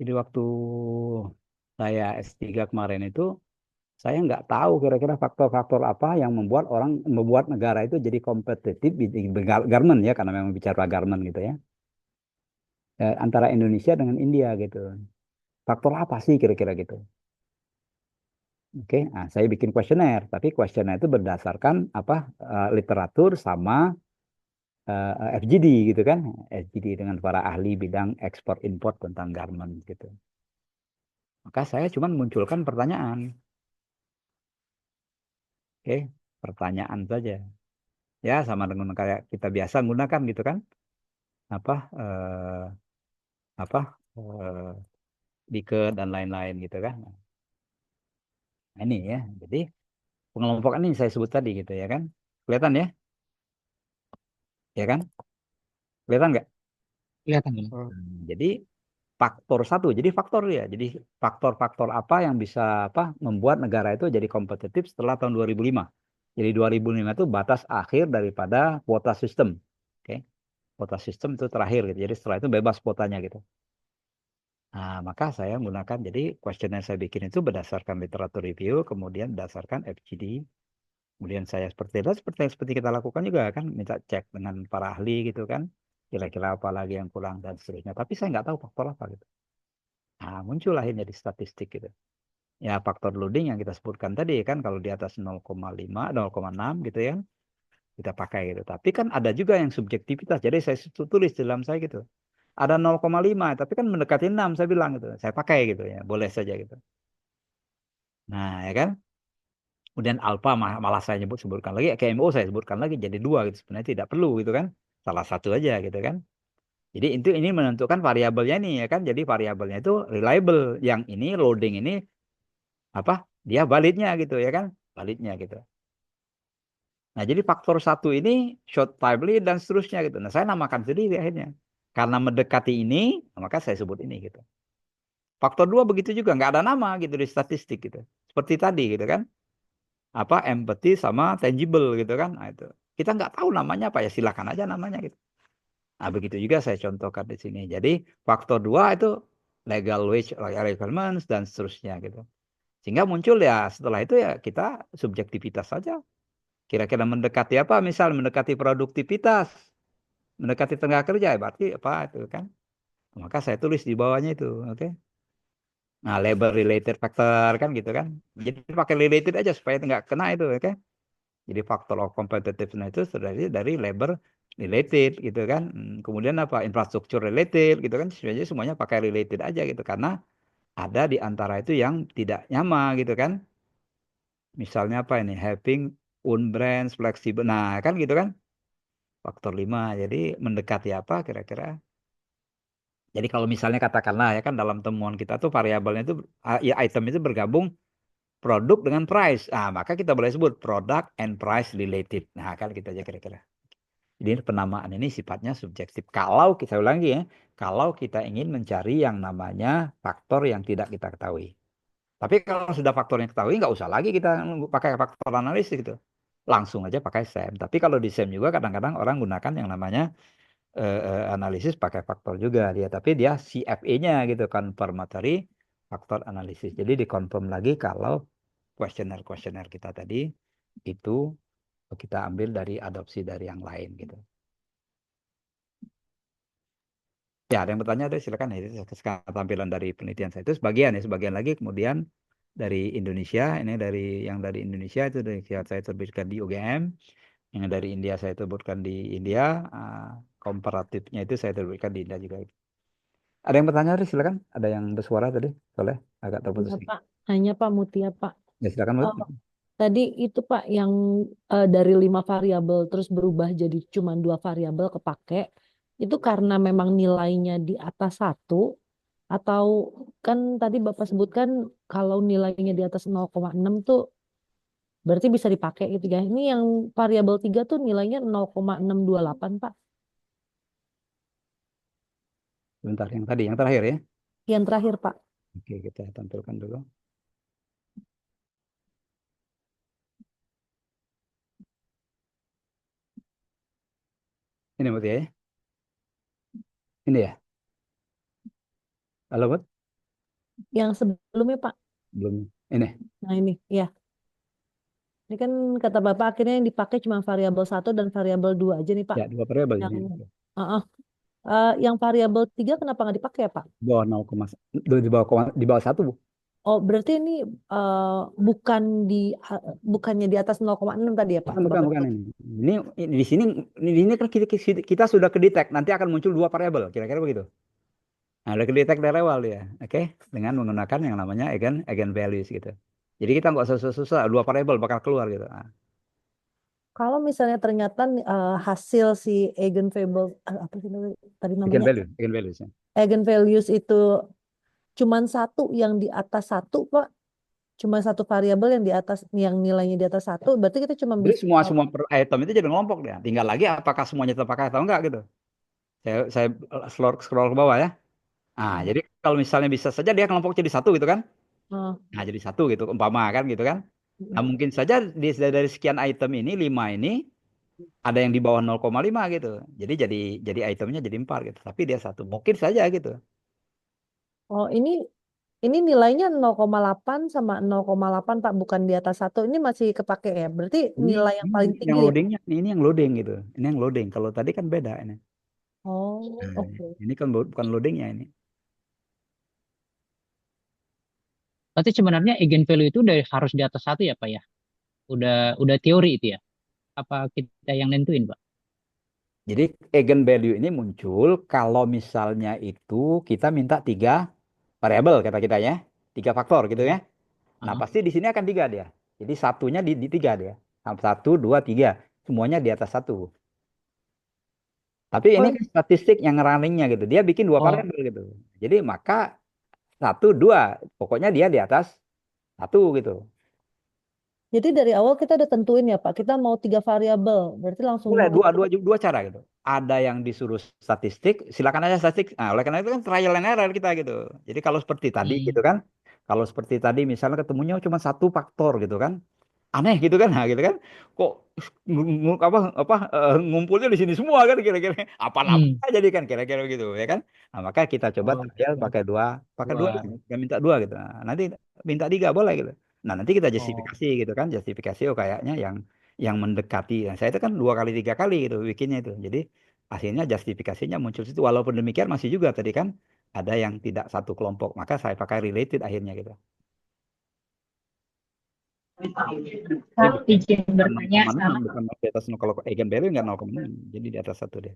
Jadi waktu saya S3 kemarin itu saya nggak tahu kira-kira faktor-faktor apa yang membuat negara itu jadi kompetitif di garment ya karena memang bicara garment gitu ya. Antara Indonesia dengan India gitu. Faktor apa sih kira-kira gitu? Oke, nah saya bikin kuesioner, tapi kuesioner itu berdasarkan literatur sama FGD gitu kan, FGD dengan para ahli bidang ekspor impor tentang garment gitu. Maka saya cuma munculkan pertanyaan, oke, pertanyaan saja. Ya sama dengan kayak kita biasa gunakan gitu kan, apa eh, apa eh, Diket dan lain-lain gitu kan. Nah, ini ya, jadi pengelompokan ini saya sebut tadi gitu ya kan, kelihatan ya kan, kelihatan nggak? Kelihatan kan? Jadi faktor satu, jadi faktor ya, jadi faktor-faktor apa yang bisa membuat negara itu jadi kompetitif setelah tahun 2005. Jadi 2005 itu batas akhir daripada kuota sistem, oke? Kuota sistem itu terakhir gitu. Jadi setelah itu bebas kuotanya gitu. Nah, maka saya menggunakan jadi kuesioner saya bikin itu berdasarkan literatur review, kemudian berdasarkan FGD, kemudian saya seperti kita lakukan juga kan, minta cek dengan para ahli gitu kan, kira-kira apa lagi yang kurang dan seterusnya. Tapi saya nggak tahu faktor apa gitu. Nah, muncul akhirnya di statistik gitu. Ya, faktor loading yang kita sebutkan tadi kan, kalau di atas 0,5, 0,6 gitu ya, kita pakai gitu. Tapi kan ada juga yang subjektivitas. Jadi saya tulis di dalam saya gitu. Ada 0,5, tapi kan mendekati 6, saya bilang gitu. Saya pakai gitu ya, boleh saja gitu. Nah, ya kan? Kemudian alfa malah saya sebutkan lagi, KMO saya sebutkan lagi jadi 2 gitu. Sebenarnya tidak perlu gitu kan. Salah satu aja gitu kan. Jadi ini menentukan variabelnya nih ya kan. Jadi variabelnya itu reliable. Yang ini loading ini dia validnya gitu ya kan. Validnya gitu. Nah, jadi faktor satu ini short timely dan seterusnya gitu. Nah, saya namakan sendiri akhirnya. Karena mendekati ini, maka saya sebut ini gitu. Faktor dua begitu juga, nggak ada nama gitu di statistik gitu. Seperti tadi gitu kan. Empathy sama tangible gitu kan. Nah, itu. Kita nggak tahu namanya apa ya, silakan aja namanya gitu. Nah, begitu juga saya contohkan di sini. Jadi, faktor dua itu legal wage requirements dan seterusnya gitu. Sehingga muncul ya setelah itu ya kita subjektivitas saja. Kira-kira mendekati apa? Misal mendekati produktivitas, mendekati tenaga kerja, berarti apa itu kan? Maka saya tulis di bawahnya itu, oke? Nah, labor related factor kan gitu kan. Jadi pakai related aja supaya nggak kena itu, oke? Jadi faktor of competitiveness itu dari labor related gitu kan. Kemudian apa? Infrastruktur related gitu kan. Semuanya pakai related aja gitu karena ada di antara itu yang tidak nyama gitu kan. Misalnya apa ini? Having own brands flexible. Nah, kan gitu kan. Faktor 5. Jadi mendekati apa kira-kira? Jadi kalau misalnya katakanlah ya kan dalam temuan kita tuh variabelnya itu ya item itu bergabung produk dengan price. Nah, maka kita boleh sebut product and price related. Nah, kan kita aja kira-kira. Jadi penamaan ini sifatnya subjektif. Kalau kita ulangi ya, kalau kita ingin mencari yang namanya faktor yang tidak kita ketahui. Tapi kalau sudah faktornya ketahui, nggak usah lagi kita pakai faktor analisis gitu. Langsung aja pakai SEM. Tapi kalau di SEM juga kadang-kadang orang gunakan yang namanya analisis pakai faktor juga dia. Tapi dia CFA-nya gitu, confirmatory faktor analisis. Jadi dikonfirm lagi kalau kuesioner-kuesioner kita tadi itu kita ambil dari adopsi dari yang lain gitu. Ya, ada yang bertanya ada silakan ya. Tampilan dari penelitian saya itu sebagian ya, sebagian lagi kemudian dari Indonesia, ini dari Indonesia itu dari saya terbitkan di UGM, yang dari India saya terbitkan di India, komparatifnya itu saya terbitkan di India juga. Ada yang bertanya tadi silakan, ada yang bersuara tadi, boleh agak terputus. Iya, Pak. Hanya Pak Mutia, Pak. Ya silakan, Mbak. Tadi itu Pak yang dari 5 variabel terus berubah jadi cuma 2 variabel kepake. Itu karena memang nilainya di atas 1 atau kan tadi Bapak sebutkan kalau nilainya di atas 0,6 tuh berarti bisa dipakai gitu ya. Ini yang variabel 3 tuh nilainya 0,628 Pak. Bentar, yang tadi, yang terakhir ya. Yang terakhir Pak. Oke, kita tampilkan dulu. Ini Mbak ya. Ini ya. Halo, Mbak. Yang sebelumnya Pak. Belum. Ini. Nah ini, ya. Ini kan kata Bapak akhirnya yang dipakai cuma variabel 1 dan variabel 2 aja nih Pak. Ya, 2 variabel Yang, ini. yang variabel 3 kenapa nggak dipakai ya Pak? Di bawah 0, di bawah 1, Bu. Oh, berarti ini bukannya di atas 0,6 tadi ya Pak? Bukan ini. Ini di sini kan kita sudah kedetek, nanti akan muncul 2 variabel, kira-kira begitu. Nah, udah kedetek dari awal ya, oke? Dengan menggunakan yang namanya eigen values gitu. Jadi kita nggak susah-susah, 2 variabel bakal keluar gitu. Nah. Kalau misalnya ternyata hasil si apa sih tadi namanya? Eigen values ya. Eigen values itu cuman 1 yang di atas 1 Pak. Cuma 1 variabel yang di atas yang nilainya di atas 1, berarti kita cuma Jadi bisa semua per item itu jadi ngelompok deh. Tinggal lagi apakah semuanya terpakai atau enggak gitu. Saya scroll ke bawah ya. Nah, jadi kalau misalnya bisa saja dia kelompok jadi 1 gitu kan. Nah, jadi 1 gitu umpama kan gitu kan. Nah, mungkin saja dari sekian item ini 5 ini ada yang di bawah 0,5 gitu. Jadi itemnya jadi 4 gitu. Tapi dia 1. Mungkin saja gitu. Oh, ini nilainya 0,8 sama 0,8 Pak, bukan di atas 1. Ini masih kepake ya. Berarti nilai yang paling tinggi yang ya. loadingnya ini yang loading gitu. Ini yang loading. Kalau tadi kan beda ini. Oh, Nah, oke. ini kan bukan loadingnya ini. Berarti sebenarnya eigenvalue itu udah harus di atas 1 ya Pak ya? Udah teori itu ya? Apa kita yang nentuin Pak? Jadi eigenvalue ini muncul kalau misalnya itu kita minta 3 variabel kata kita ya, 3 faktor gitu ya. Nah pasti di sini akan 3 dia. Jadi satunya di 3 dia. 1, 2, 3. Semuanya di atas 1. Tapi ini kan statistik yang runningnya gitu. Dia bikin 2 variabel gitu. Jadi maka 1, 2. Pokoknya dia di atas 1 gitu. Jadi dari awal kita udah tentuin ya Pak, kita mau 3 variabel. Berarti langsung Boleh dua cara gitu. Ada yang disuruh statistik, silakan aja statistik. Nah, oleh karena itu kan trial and error kita gitu. Jadi kalau seperti tadi gitu kan, kalau seperti tadi misalnya ketemunya cuma 1 faktor gitu kan, aneh gitu kan, nah gitu kan, kok ngumpulnya di sini semua kan kira-kira apa jadi kan kira-kira gitu ya kan. Nah, maka kita coba trial pakai dua kita minta 2 gitu. Nah, nanti minta 3 boleh gitu. Nah, nanti kita justifikasi gitu kan, justifikasi kayaknya yang mendekati. Nah, saya itu kan 2 kali 3 kali gitu bikinnya itu. Jadi akhirnya justifikasinya muncul situ. Walaupun demikian masih juga tadi kan ada yang tidak satu kelompok. Maka saya pakai related akhirnya gitu. Jadi Kak, izin bukan bertanya 0,6, sama. bukan di atas 0, kalau eigenvalue nggak 0,6, jadi di atas 1 deh.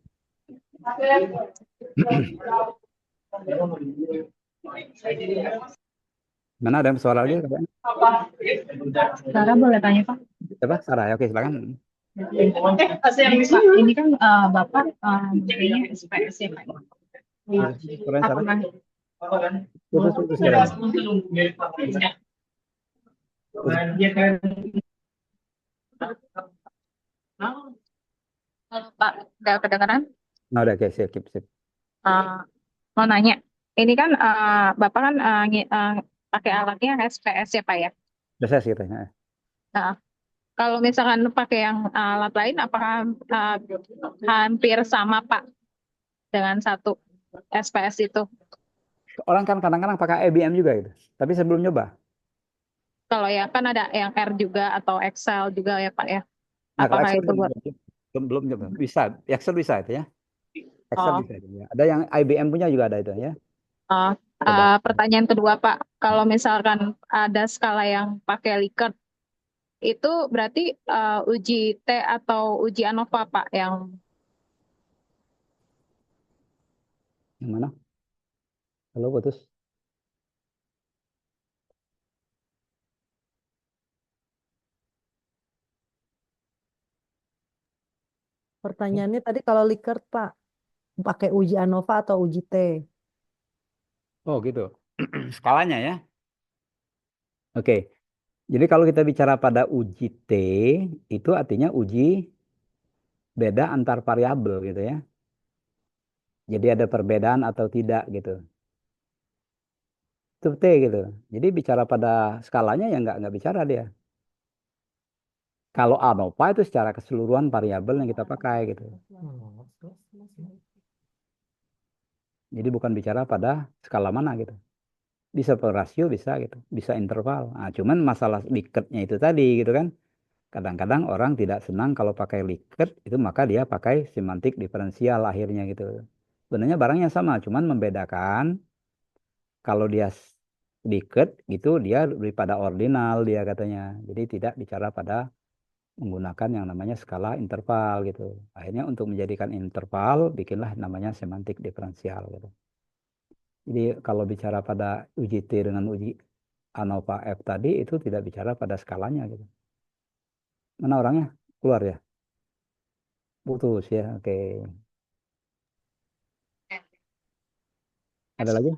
Mana ada yang suara lagi? Sarah boleh tanya Pak? Coba Sarah, oke silakan. Pak, ini kan Bapak menterinya SPS ya Pak. Suaranya Sarah. Apakah Putus suaranya. Pak, udah kedengaran? Nah udah, oke, sip. Mau nanya, ini kan Bapak kan pakai alatnya SPS ya Pak ya? Udah saya gitu. Nah, Nah, kalau misalkan pakai yang alat lain, apakah hampir sama Pak dengan satu SPS itu? orang kan kadang-kadang pakai IBM juga gitu. Tapi saya belum nyoba. Kalau ya kan ada yang R juga atau Excel juga ya Pak ya? Nah, kalau Apakah Excel itu buat? belum nyoba. Bisa, Excel bisa itu ya. Excel Oh, bisa itu ya. Ada yang IBM punya juga ada itu ya. oh. Coba. Pertanyaan kedua Pak, kalau misalkan ada skala yang pakai Likert, itu berarti uji T atau uji ANOVA Pak yang Yang mana? Halo, putus. Pertanyaannya tadi kalau Likert Pak, pakai uji ANOVA atau uji T? Oh gitu. Skalanya ya. Oke. Jadi kalau kita bicara pada uji T, itu artinya uji beda antar variabel gitu ya. Jadi ada perbedaan atau tidak gitu. Itu T gitu. Jadi bicara pada skalanya ya nggak bicara dia. Kalau ANOVA itu secara keseluruhan variabel yang kita pakai gitu. Jadi bukan bicara pada skala mana gitu. Bisa per rasio bisa gitu, bisa interval. Nah, cuman masalah Likert-nya itu tadi gitu kan. Kadang-kadang orang tidak senang kalau pakai Likert itu maka dia pakai semantik diferensial akhirnya gitu. Sebenarnya barangnya sama, cuman membedakan kalau dia Likert gitu dia lebih pada ordinal dia katanya. Jadi tidak bicara pada menggunakan yang namanya skala interval gitu. Akhirnya untuk menjadikan interval bikinlah namanya semantik diferensial gitu. Jadi kalau bicara pada uji T dengan uji ANOVA F tadi itu tidak bicara pada skalanya gitu. Mana orangnya? Keluar ya? Putus ya, oke. Ada lagi?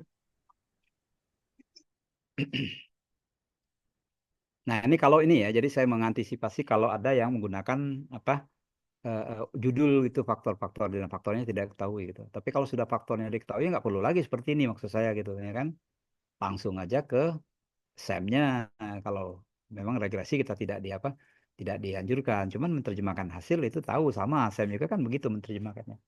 Nah ini kalau ini ya, jadi saya mengantisipasi kalau ada yang menggunakan apa judul itu faktor-faktor dan faktornya tidak diketahui gitu. Tapi kalau sudah faktornya diketahui nggak perlu lagi seperti ini maksud saya gitu ya kan. Langsung aja ke SEM-nya. Nah, kalau memang regresi kita tidak dianjurkan. Cuman menerjemahkan hasil itu tahu sama SEM juga kan begitu menerjemahkannya.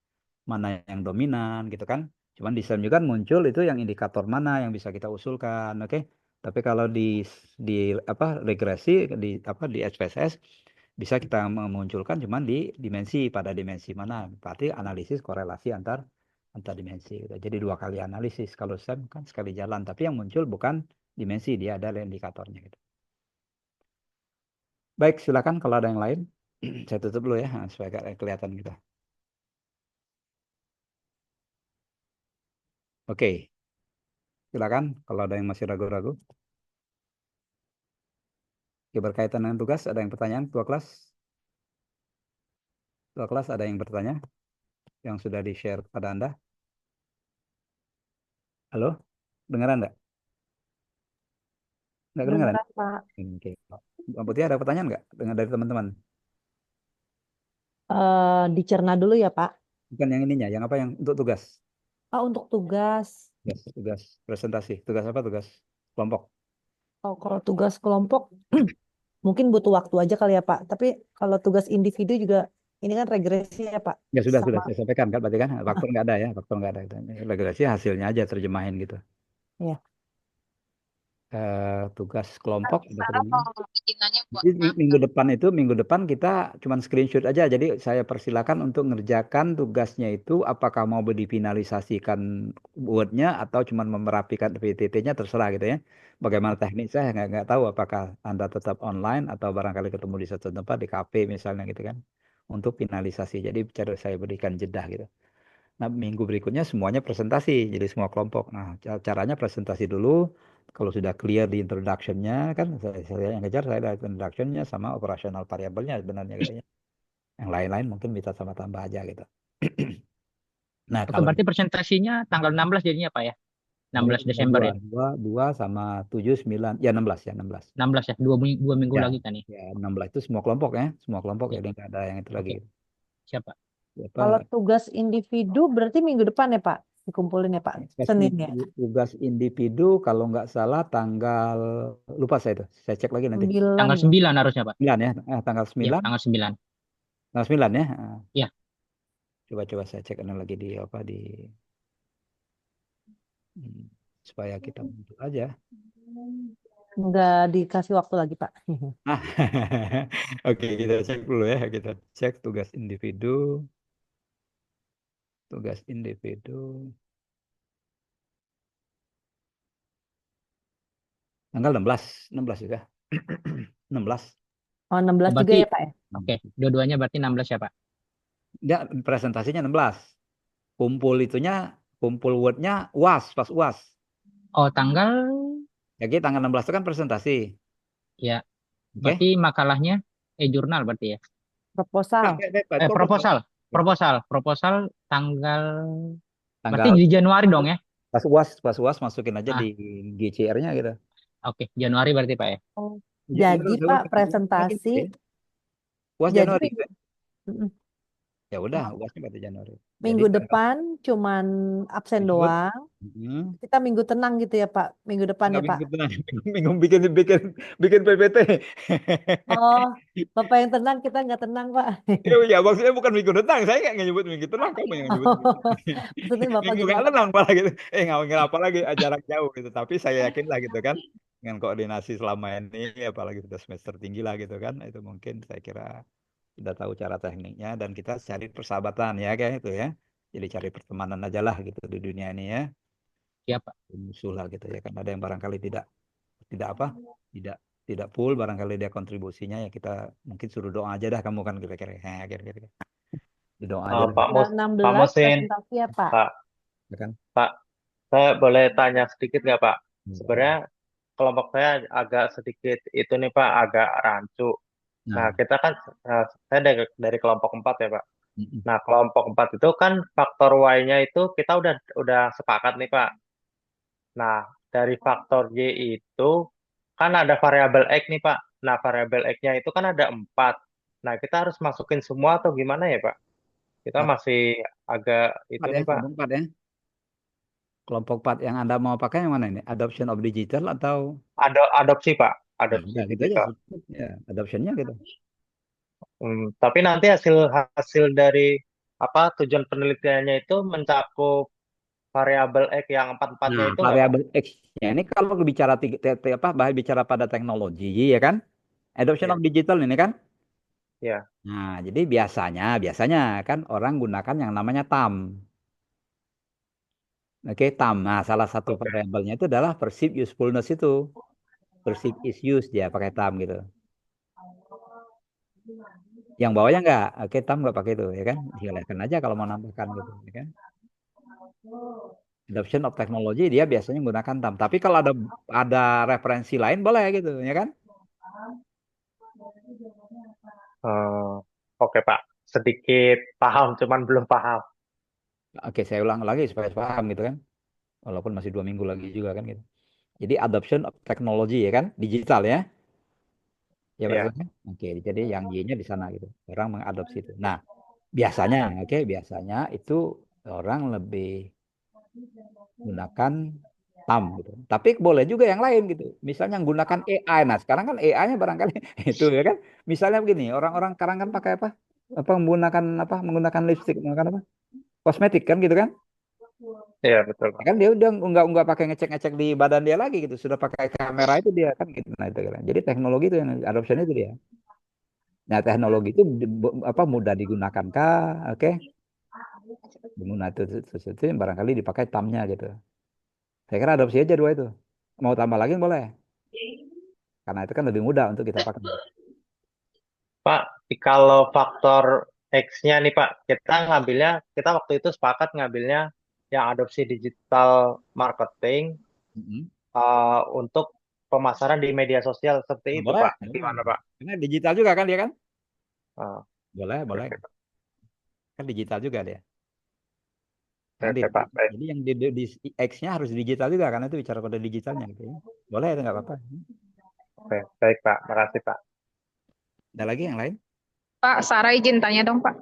Mana yang dominan gitu kan. Cuman di SEM juga kan muncul itu yang indikator mana yang bisa kita usulkan, oke? Tapi kalau di apa regresi di SPSS bisa kita memunculkan cuman di pada dimensi mana. Berarti analisis korelasi antar dimensi gitu. Jadi 2 kali analisis. Kalau SEM kan sekali jalan, tapi yang muncul bukan dimensi, dia ada indikatornya gitu. Baik, silakan kalau ada yang lain. Saya tutup dulu ya supaya agak kelihatan gitu. Oke, silakan kalau ada yang masih ragu-ragu. Oke, berkaitan dengan tugas, ada yang pertanyaan? Tua kelas ada yang bertanya yang sudah di-share pada Anda? Halo, dengaran enggak? Enggak kedengaran? Dengar Pak. Oke. Mbak Putih ada pertanyaan enggak dengar dari teman-teman? Dicerna dulu ya Pak. Bukan yang ininya, yang apa yang untuk tugas? Untuk tugas. Tugas presentasi. Tugas apa? Tugas kelompok. Kalau tugas kelompok mungkin butuh waktu aja kali ya Pak. Tapi kalau tugas individu juga ini kan regresi ya Pak. Ya sudah Sama. saya sampaikan kan berarti kan faktor nggak ada ya, faktor nggak ada. Regresi hasilnya aja terjemahin gitu. Ya. tugas kelompok ada Sarah kedua. mau bikinannya buat Jadi minggu depan kita cuman screenshot aja. Jadi saya persilakan untuk ngerjakan tugasnya itu apakah mau difinalisasikan Word-nya atau cuman merapikan PPT-nya terserah gitu ya. Bagaimana teknik saya nggak tahu apakah Anda tetap online atau barangkali ketemu di satu tempat di kafe misalnya gitu kan untuk finalisasi. Jadi saya berikan jeda gitu. Nah, minggu berikutnya semuanya presentasi, jadi semua kelompok. Nah, caranya presentasi dulu. Kalau sudah clear di introduction-nya, kan saya yang kejar, saya ada introduction-nya sama operational variable-nya sebenarnya gitu ya. Yang lain-lain mungkin bisa sama tambah aja gitu. Nah, Oke, kalau berarti presentasinya tanggal 16 jadinya Pak ya? 16 ada Desember dua, ya? dua, dua sama 7, 9, ya 16 ya 16. 16 ya, dua minggu Ya, lagi kan ya? ya 16 itu semua kelompok ya, semua kelompok Ya, jadi nggak ada yang itu lagi. oke. Siapa? Kalau Apa tugas individu berarti minggu depan ya Pak? Dikumpulin ya Pak? Senin ya? tugas individu kalau nggak salah tanggal lupa saya itu, saya cek lagi nanti. 9 Tanggal ya? 9 harusnya Pak. 9 ya, tanggal Ya, 9, tanggal 9. tanggal 9 ya. Ya, Coba-coba saya cek ini lagi di apa di supaya kita bantu aja. Nggak dikasih waktu lagi Pak. Ah, oke, kita cek dulu ya. Kita cek tugas individu. Tugas individu. Tanggal 16. 16 juga. 16. Oh 16 oh, juga berarti ya Pak ya? oke, dua-duanya berarti 16 ya Pak. Ya, presentasinya 16. Kumpul Word-nya UAS, pas UAS. Oh, tanggal Jadi tanggal 16 itu kan presentasi. ya, Oke? berarti makalahnya jurnal berarti ya. Proposal. Proposal, proposal tanggal berarti Tanggal di Januari dong ya. pas UAS masukin aja di Ah, GCR-nya gitu. oke, Januari berarti Pak ya. Oh, Ya, jadi Pak presentasi, UAS jadi Januari. mm, Ya udah, UASnya berarti Januari. Jadi minggu depan cuman absen Minggu- doang. Hmm. Kita minggu tenang gitu ya Pak? Minggu depan Nggak ya Pak? minggu tenang, minggu bikin PPT. Oh, Bapak yang tenang, kita nggak tenang Pak. Ya maksudnya bukan minggu tenang, saya nggak nyebut minggu tenang, kamu yang nyebut minggu tenang. Maksudnya Bapak Minggu juga nggak nggak tenang malah gitu. Nggak apa lagi, jarak jauh gitu. Tapi saya yakin lah gitu kan, dengan koordinasi selama ini, apalagi sudah semester tinggi lah gitu kan, itu mungkin saya kira sudah tahu cara tekniknya dan kita cari persahabatan ya kayak itu ya. Jadi cari pertemanan aja lah gitu di dunia ini ya. Ya Pak. Musuh lah gitu ya kan. Ada yang barangkali tidak tidak apa tidak tidak full barangkali dia kontribusinya ya kita mungkin suruh doa aja dah kamu kan kira-kira kira-kira di doa aja dah Pak tanggal Pak 16 Musin, presentasi ya Pak? Pak, ya kan. Pak, saya boleh tanya sedikit nggak Pak? Hmm. Sebenarnya kelompok saya agak sedikit itu nih Pak, agak rancu. Nah, Nah, kita kan, saya dari kelompok 4 ya Pak. mm-mm. Nah, kelompok 4 itu kan faktor Y-nya itu kita udah sepakat nih Pak. Nah, dari faktor Y itu kan ada variabel X nih Pak. Nah, variabel X-nya itu kan ada 4. Nah, kita harus masukin semua atau gimana ya Pak? Kita Empat, masih agak itu empat ya nih Pak. kelompok 4 ya kelompok 4 yang Anda mau pakai yang mana ini adoption of digital atau Adopsi Pak, ya adopsi udah gitu aja digital. ya adoptionnya gitu. Tapi nanti hasil hasil dari apa tujuan penelitiannya itu mencakup variabel X yang empat-empatnya Nah, itu nggak Pak? variabel X-nya ini kalau bicara bicara pada teknologi ya kan adoption Ya, of digital ini kan. ya, Nah, jadi biasanya kan orang gunakan yang namanya TAM. Oke, TAM. Nah, salah satu oke. variabelnya itu adalah perceived usefulness itu. Perceived is used dia pakai TAM gitu. Yang bawahnya enggak. Oke, TAM enggak pakai itu ya kan. Silakan aja kalau mau nambahkan gitu ya kan. Adoption of technology dia biasanya menggunakan TAM. Tapi kalau ada referensi lain boleh gitu ya kan. Eh, oke Pak, sedikit paham, cuman belum paham. Oke, saya ulang lagi supaya paham gitu kan. Walaupun masih 2 minggu lagi juga kan gitu. Jadi adoption of technology ya kan, digital ya. Ya Ya, maksudnya. Oke, jadi yang Y-nya di sana gitu. Orang mengadopsi itu. Nah, biasanya itu orang lebih gunakan TAM gitu. Tapi boleh juga yang lain gitu. Misalnya menggunakan AI. Nah, sekarang kan AI-nya barangkali itu ya kan. Misalnya begini, orang-orang sekarang kan pakai apa? Menggunakan lipstick, menggunakan apa? Kosmetik kan gitu kan? Iya, betul, Ya Pak. kan dia udah nggak pakai ngecek-ngecek di badan dia lagi gitu, sudah pakai kamera itu dia kan gitu. Nah itu kan. Jadi teknologi itu yang adoption itu dia. Nah teknologi itu mudah digunakan kah? Oke, Nah itu yang barangkali dipakai tamnya gitu. Saya kira adopsi aja dua itu. Mau tambah lagi boleh, karena itu kan lebih mudah untuk kita pakai. Pak, kalau faktor X-nya nih Pak, kita waktu itu sepakat ngambilnya yang adopsi digital marketing Mm-mm. untuk pemasaran di media sosial seperti Nah, itu boleh, Pak. boleh. Gimana Pak? Karena digital juga kan dia kan? Ah, Boleh, boleh. oke, Pak. Kan digital juga dia. Oke, Kan oke, Pak. Baik. jadi yang di X-nya harus digital juga karena itu bicara pada digitalnya gitu ya. Boleh itu nggak apa-apa. Oke, baik Pak. Makasih Pak. Ada lagi yang lain? Pak, Sarah izin tanya dong, Pak.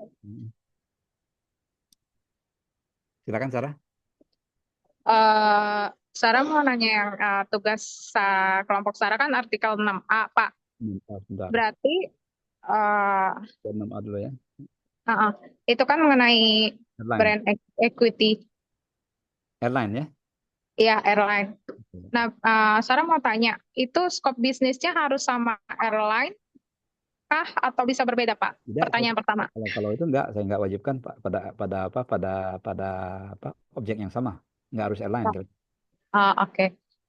Silakan Sarah. eh Sarah mau nanya yang tugas kelompok Sarah kan artikel 6A, Pak. Sebentar. Berarti eh 6A dulu ya. itu kan mengenai Airline. brand equity, Airline ya. ya airline. Nah, Sarah mau tanya, itu scope bisnisnya harus sama airline kah atau bisa berbeda, Pak? Tidak, Pertanyaan pertama. kalau itu enggak, saya enggak wajibkan Pak pada apa objek yang sama. Enggak harus airline. Gitu. Oke.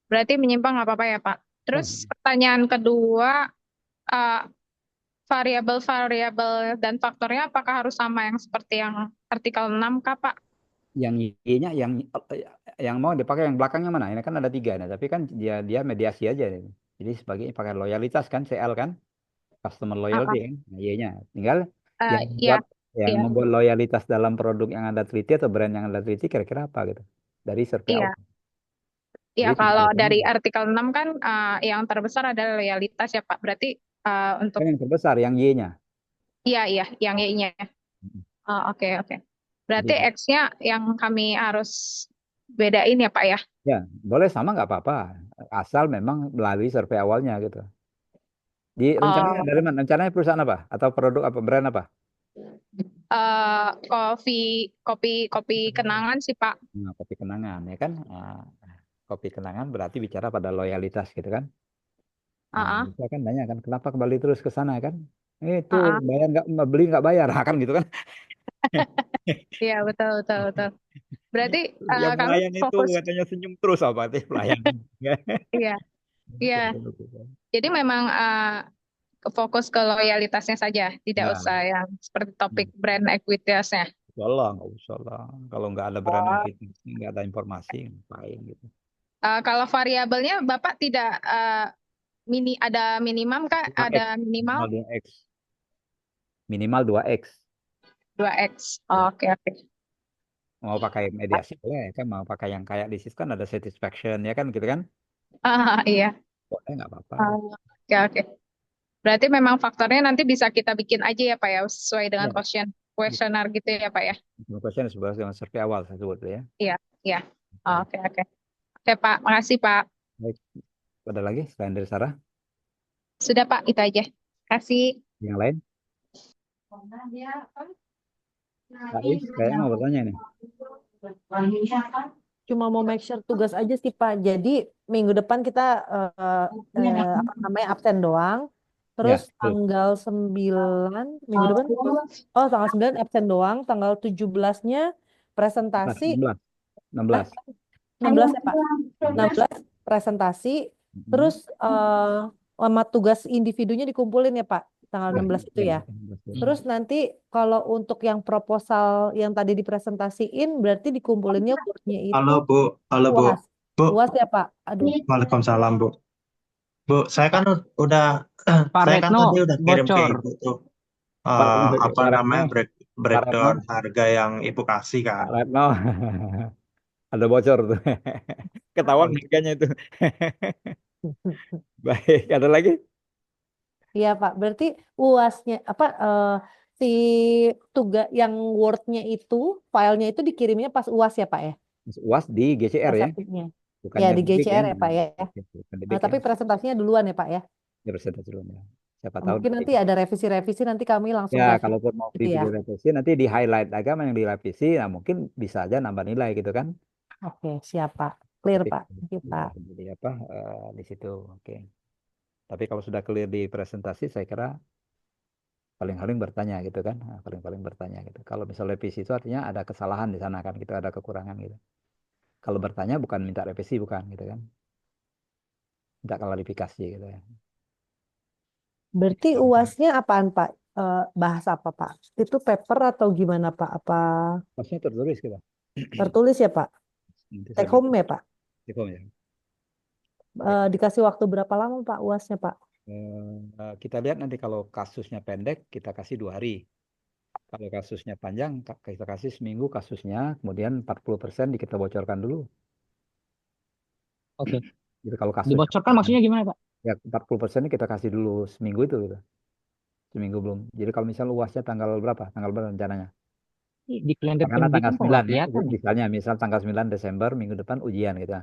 Berarti menyimpang nggak apa-apa ya, Pak. Terus pertanyaan kedua, eh, variabel-variabel dan faktornya apakah harus sama yang seperti yang artikel 6 kah, Pak? Yang Y-nya yang mau dipakai yang belakangnya mana? Ini kan ada 3 nah, tapi kan dia mediasi aja nih. Jadi sebagai pakai loyalitas kan CL kan, customer loyalty kan, nah, Y-nya. Tinggal yang Ya, membuat loyalitas dalam produk yang Anda teliti atau brand yang Anda teliti kira-kira apa gitu. Dari survei iya. awal. Ya, Jadi kalau tinggal dari kamu. artikel 6 kan yang terbesar adalah loyalitas ya, Pak. Berarti untuk Kan yang terbesar yang Y-nya. iya yang Y-nya. Oke. Berarti Jadi X-nya yang kami harus bedain ya, Pak ya. ya, boleh sama nggak apa-apa. Asal memang melalui survei awalnya gitu. Di rencananya Oh, dari mana? Rencananya perusahaan apa? Atau produk apa? Brand apa? kopi kenangan sih, Pak. Nah, kopi kenangan ya kan? Nah, kopi kenangan berarti bicara pada loyalitas gitu kan? Nah, Ah, bisa kan banyak kan? Kenapa kembali terus ke sana kan? Itu ah. bayar nggak beli nggak bayar nah, kan gitu kan? Iya, betul. Berarti Yang kami pelayan itu fokus, katanya senyum terus apa sih pelayan? iya, iya. Jadi memang fokus ke loyalitasnya saja, tidak Ya, usah yang seperti topik brand equity-nya. nggak usah lah. Kalau nggak ada brand Oh. equity, nggak ada informasi, ngapain gitu. Kalau variabelnya Bapak tidak ada minimum kah? 2X, Ada minimal minimal 2X. Minimal 2X. 2X. Ya. Oke. Mau pakai mediasi boleh kan, mau pakai yang kayak di situ kan ada satisfaction ya kan gitu kan? Iya. Boleh nggak apa-apa. Oke. Berarti memang faktornya nanti bisa kita bikin aja ya Pak ya, sesuai dengan Ya. kuesioner gitu ya Pak ya. Question sebenarnya dengan survei awal saya sebut ya. Iya. Oke. Oke Pak, makasih Pak. Baik. Ada lagi selain dari Sarah? Sudah Pak, itu aja. Kasih. Yang lain? Pak Is, kayaknya mau bertanya nih. Cuma mau make sure tugas aja sih Pak. Jadi minggu depan kita absen doang. Terus Ya, betul. tanggal 9 minggu depan tanggal 9 absen doang, tanggal 17-nya presentasi. 16. 16 ya Pak. 16 presentasi. Terus sama tugas individunya dikumpulin ya Pak. Tanggal 16 itu ya. Terus nanti kalau untuk yang proposal yang tadi dipresentasiin berarti dikumpulinnya wordnya itu Halo Bu, UAS. Bu, UAS ya Pak. Aduh. Waalaikumsalam Bu. Bu, saya kan udah, Pak saya kan Retno, tadi udah kirim ke bocor. Ibu tuh, Pak Retno, breakdown harga yang Ibu kasih Pak kan. Retno. Ada bocor tuh. Ketahuan harganya itu. Baik, ada lagi? Iya Pak. Berarti UASnya si tugas yang Word-nya itu filenya itu dikirimnya pas UAS ya Pak ya? UAS di GCR ya? Resepnya. Bukan Ya yang di big GCR ya Pak ya. Bukan di Nah, big tapi presentasinya duluan ya Pak ya. ya. Presentasi dulu ya. Siapa tahu Mungkin nanti ada revisi-revisi nanti kami langsung ya, kasih kalaupun mau gitu ya. direvisi nanti di highlight agama yang direvisi, nah mungkin bisa aja nambah nilai gitu kan. Oke, siap Pak. Clear Tapi Pak. Thank you, Pak. jadi apa di situ, oke. Tapi kalau sudah clear di presentasi, saya kira paling-paling bertanya gitu kan, paling-paling bertanya gitu. Kalau misal revisi itu artinya ada kesalahan di sana kan, gitu ada kekurangan gitu. Kalau bertanya bukan minta revisi, bukan gitu kan, minta klarifikasi gitu ya. Berarti UASnya apaan Pak? Bahas apa Pak? Itu paper atau gimana Pak? Apa Maksudnya tertulis gitu. tertulis ya Pak? Nanti saya Take home ya Pak? take home ya. Dikasih waktu berapa lama Pak UASnya Pak? Kita lihat nanti kalau kasusnya pendek kita kasih 2 hari. Kalau kasusnya panjang kita kasih seminggu kasusnya, kemudian 40% kita bocorkan dulu. Oke. Jadi kalau kasusnya Dibocorkan maksudnya gimana Pak? ya 40% kita kasih dulu seminggu itu gitu. Seminggu belum. Jadi kalau misal UASnya tanggal berapa? Tanggal berapa rencananya? Di kalender Karena tanggal pendidikan kok nggak 9 ya. kelihatan ya? Misalnya misal tanggal 9 Desember minggu depan ujian gitu.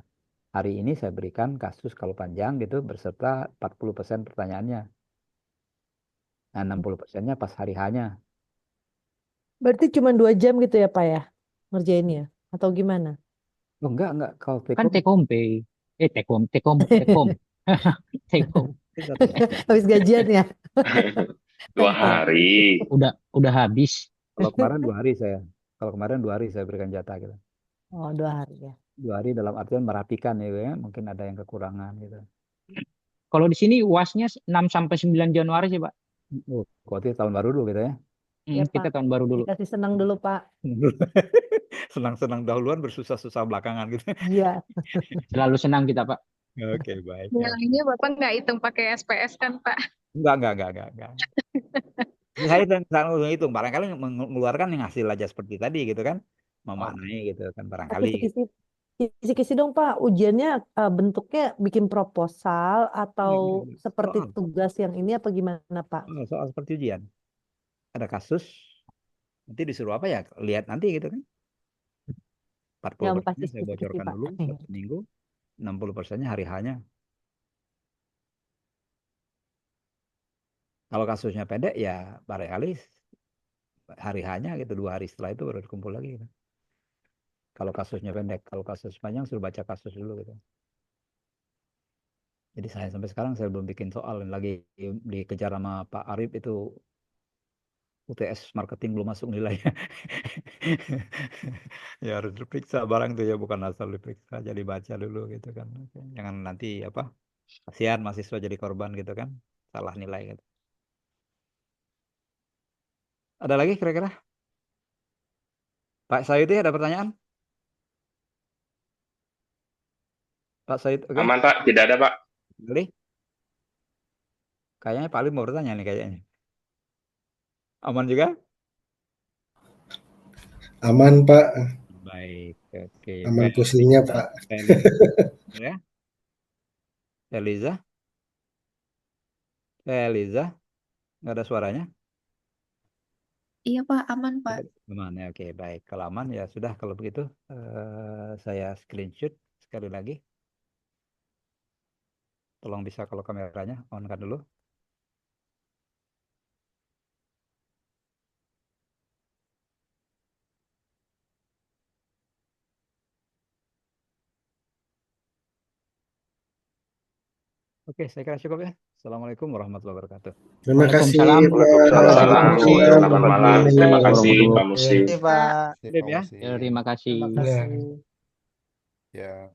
Hari ini saya berikan kasus kalau panjang gitu berserta 40% pertanyaannya. Nah, 60%-nya pas hari H-nya. Berarti cuma 2 jam gitu ya Pak ya? Ngerjainnya? Atau gimana? Oh, enggak. Kalau take Kan home, take home pay. Take home. Take home. itu satu. Habis gajian ya? 2 hari. Udah habis. Kalau kemarin 2 hari saya. Kalau kemarin 2 hari saya berikan jatah gitu. Oh, 2 hari ya. 2 hari dalam artian merapikan ya, mungkin ada yang kekurangan gitu. Kalau di sini UASnya 6 sampai 9 Januari sih Pak. Oh, kok tahun baru dulu gitu ya. Ya Kita Pak. tahun baru dulu. Dikasih senang dulu Pak. Senang-senang dahuluan, bersusah-susah belakangan gitu. Iya. Selalu senang kita Pak. Oke, baik. Nilainya Bapak nggak hitung pakai SPS kan Pak? Enggak. Saya tidak hitung, barangkali mengeluarkan yang hasil aja seperti tadi gitu kan. Memaknai gitu kan barangkali. Kisi-kisi dong Pak, ujiannya bentuknya bikin proposal atau seperti Soal. tugas yang ini apa gimana Pak? Soal seperti ujian. Ada kasus, nanti disuruh apa ya, lihat nanti gitu kan. 40% saya bocorkan Pak. dulu, satu minggu, 60%-nya hari H-nya. Kalau kasusnya pendek ya barangkali hari H-nya gitu, 2 hari setelah itu baru dikumpul lagi gitu. Kalau kasusnya pendek, kalau kasus panjang suruh baca kasus dulu gitu. Jadi saya sampai sekarang saya belum bikin soal, lagi dikejar sama Pak Arif itu UTS marketing belum masuk nilainya. Ya harus diperiksa barang tuh ya, bukan asal diperiksa, jadi baca dulu gitu kan. Jangan nanti apa, kasihan mahasiswa jadi korban gitu kan, salah nilai gitu. Ada lagi kira-kira? Pak Sayuti ada pertanyaan? Pak Sayud, oke. Aman Pak, tidak ada Pak. Kali? Kayaknya Pak Alim mau bertanya nih kayaknya. Aman juga? Aman Pak. Baik, oke. Aman pusingnya Pak. Ya. Eliza? Nggak ada suaranya? Iya Pak, aman Pak. Aman ya, oke baik. Kalau aman ya sudah, kalau begitu saya screenshot sekali lagi. Tolong bisa kalau kameranya on-kan dulu. Oke, saya kira cukup ya. Assalamualaikum warahmatullahi wabarakatuh. Terima kasih. Waalaikumsalam. Selamat malam. Terima kasih Pak Musi. Pak. Ya. Terima kasih. Terima kasih. Ya.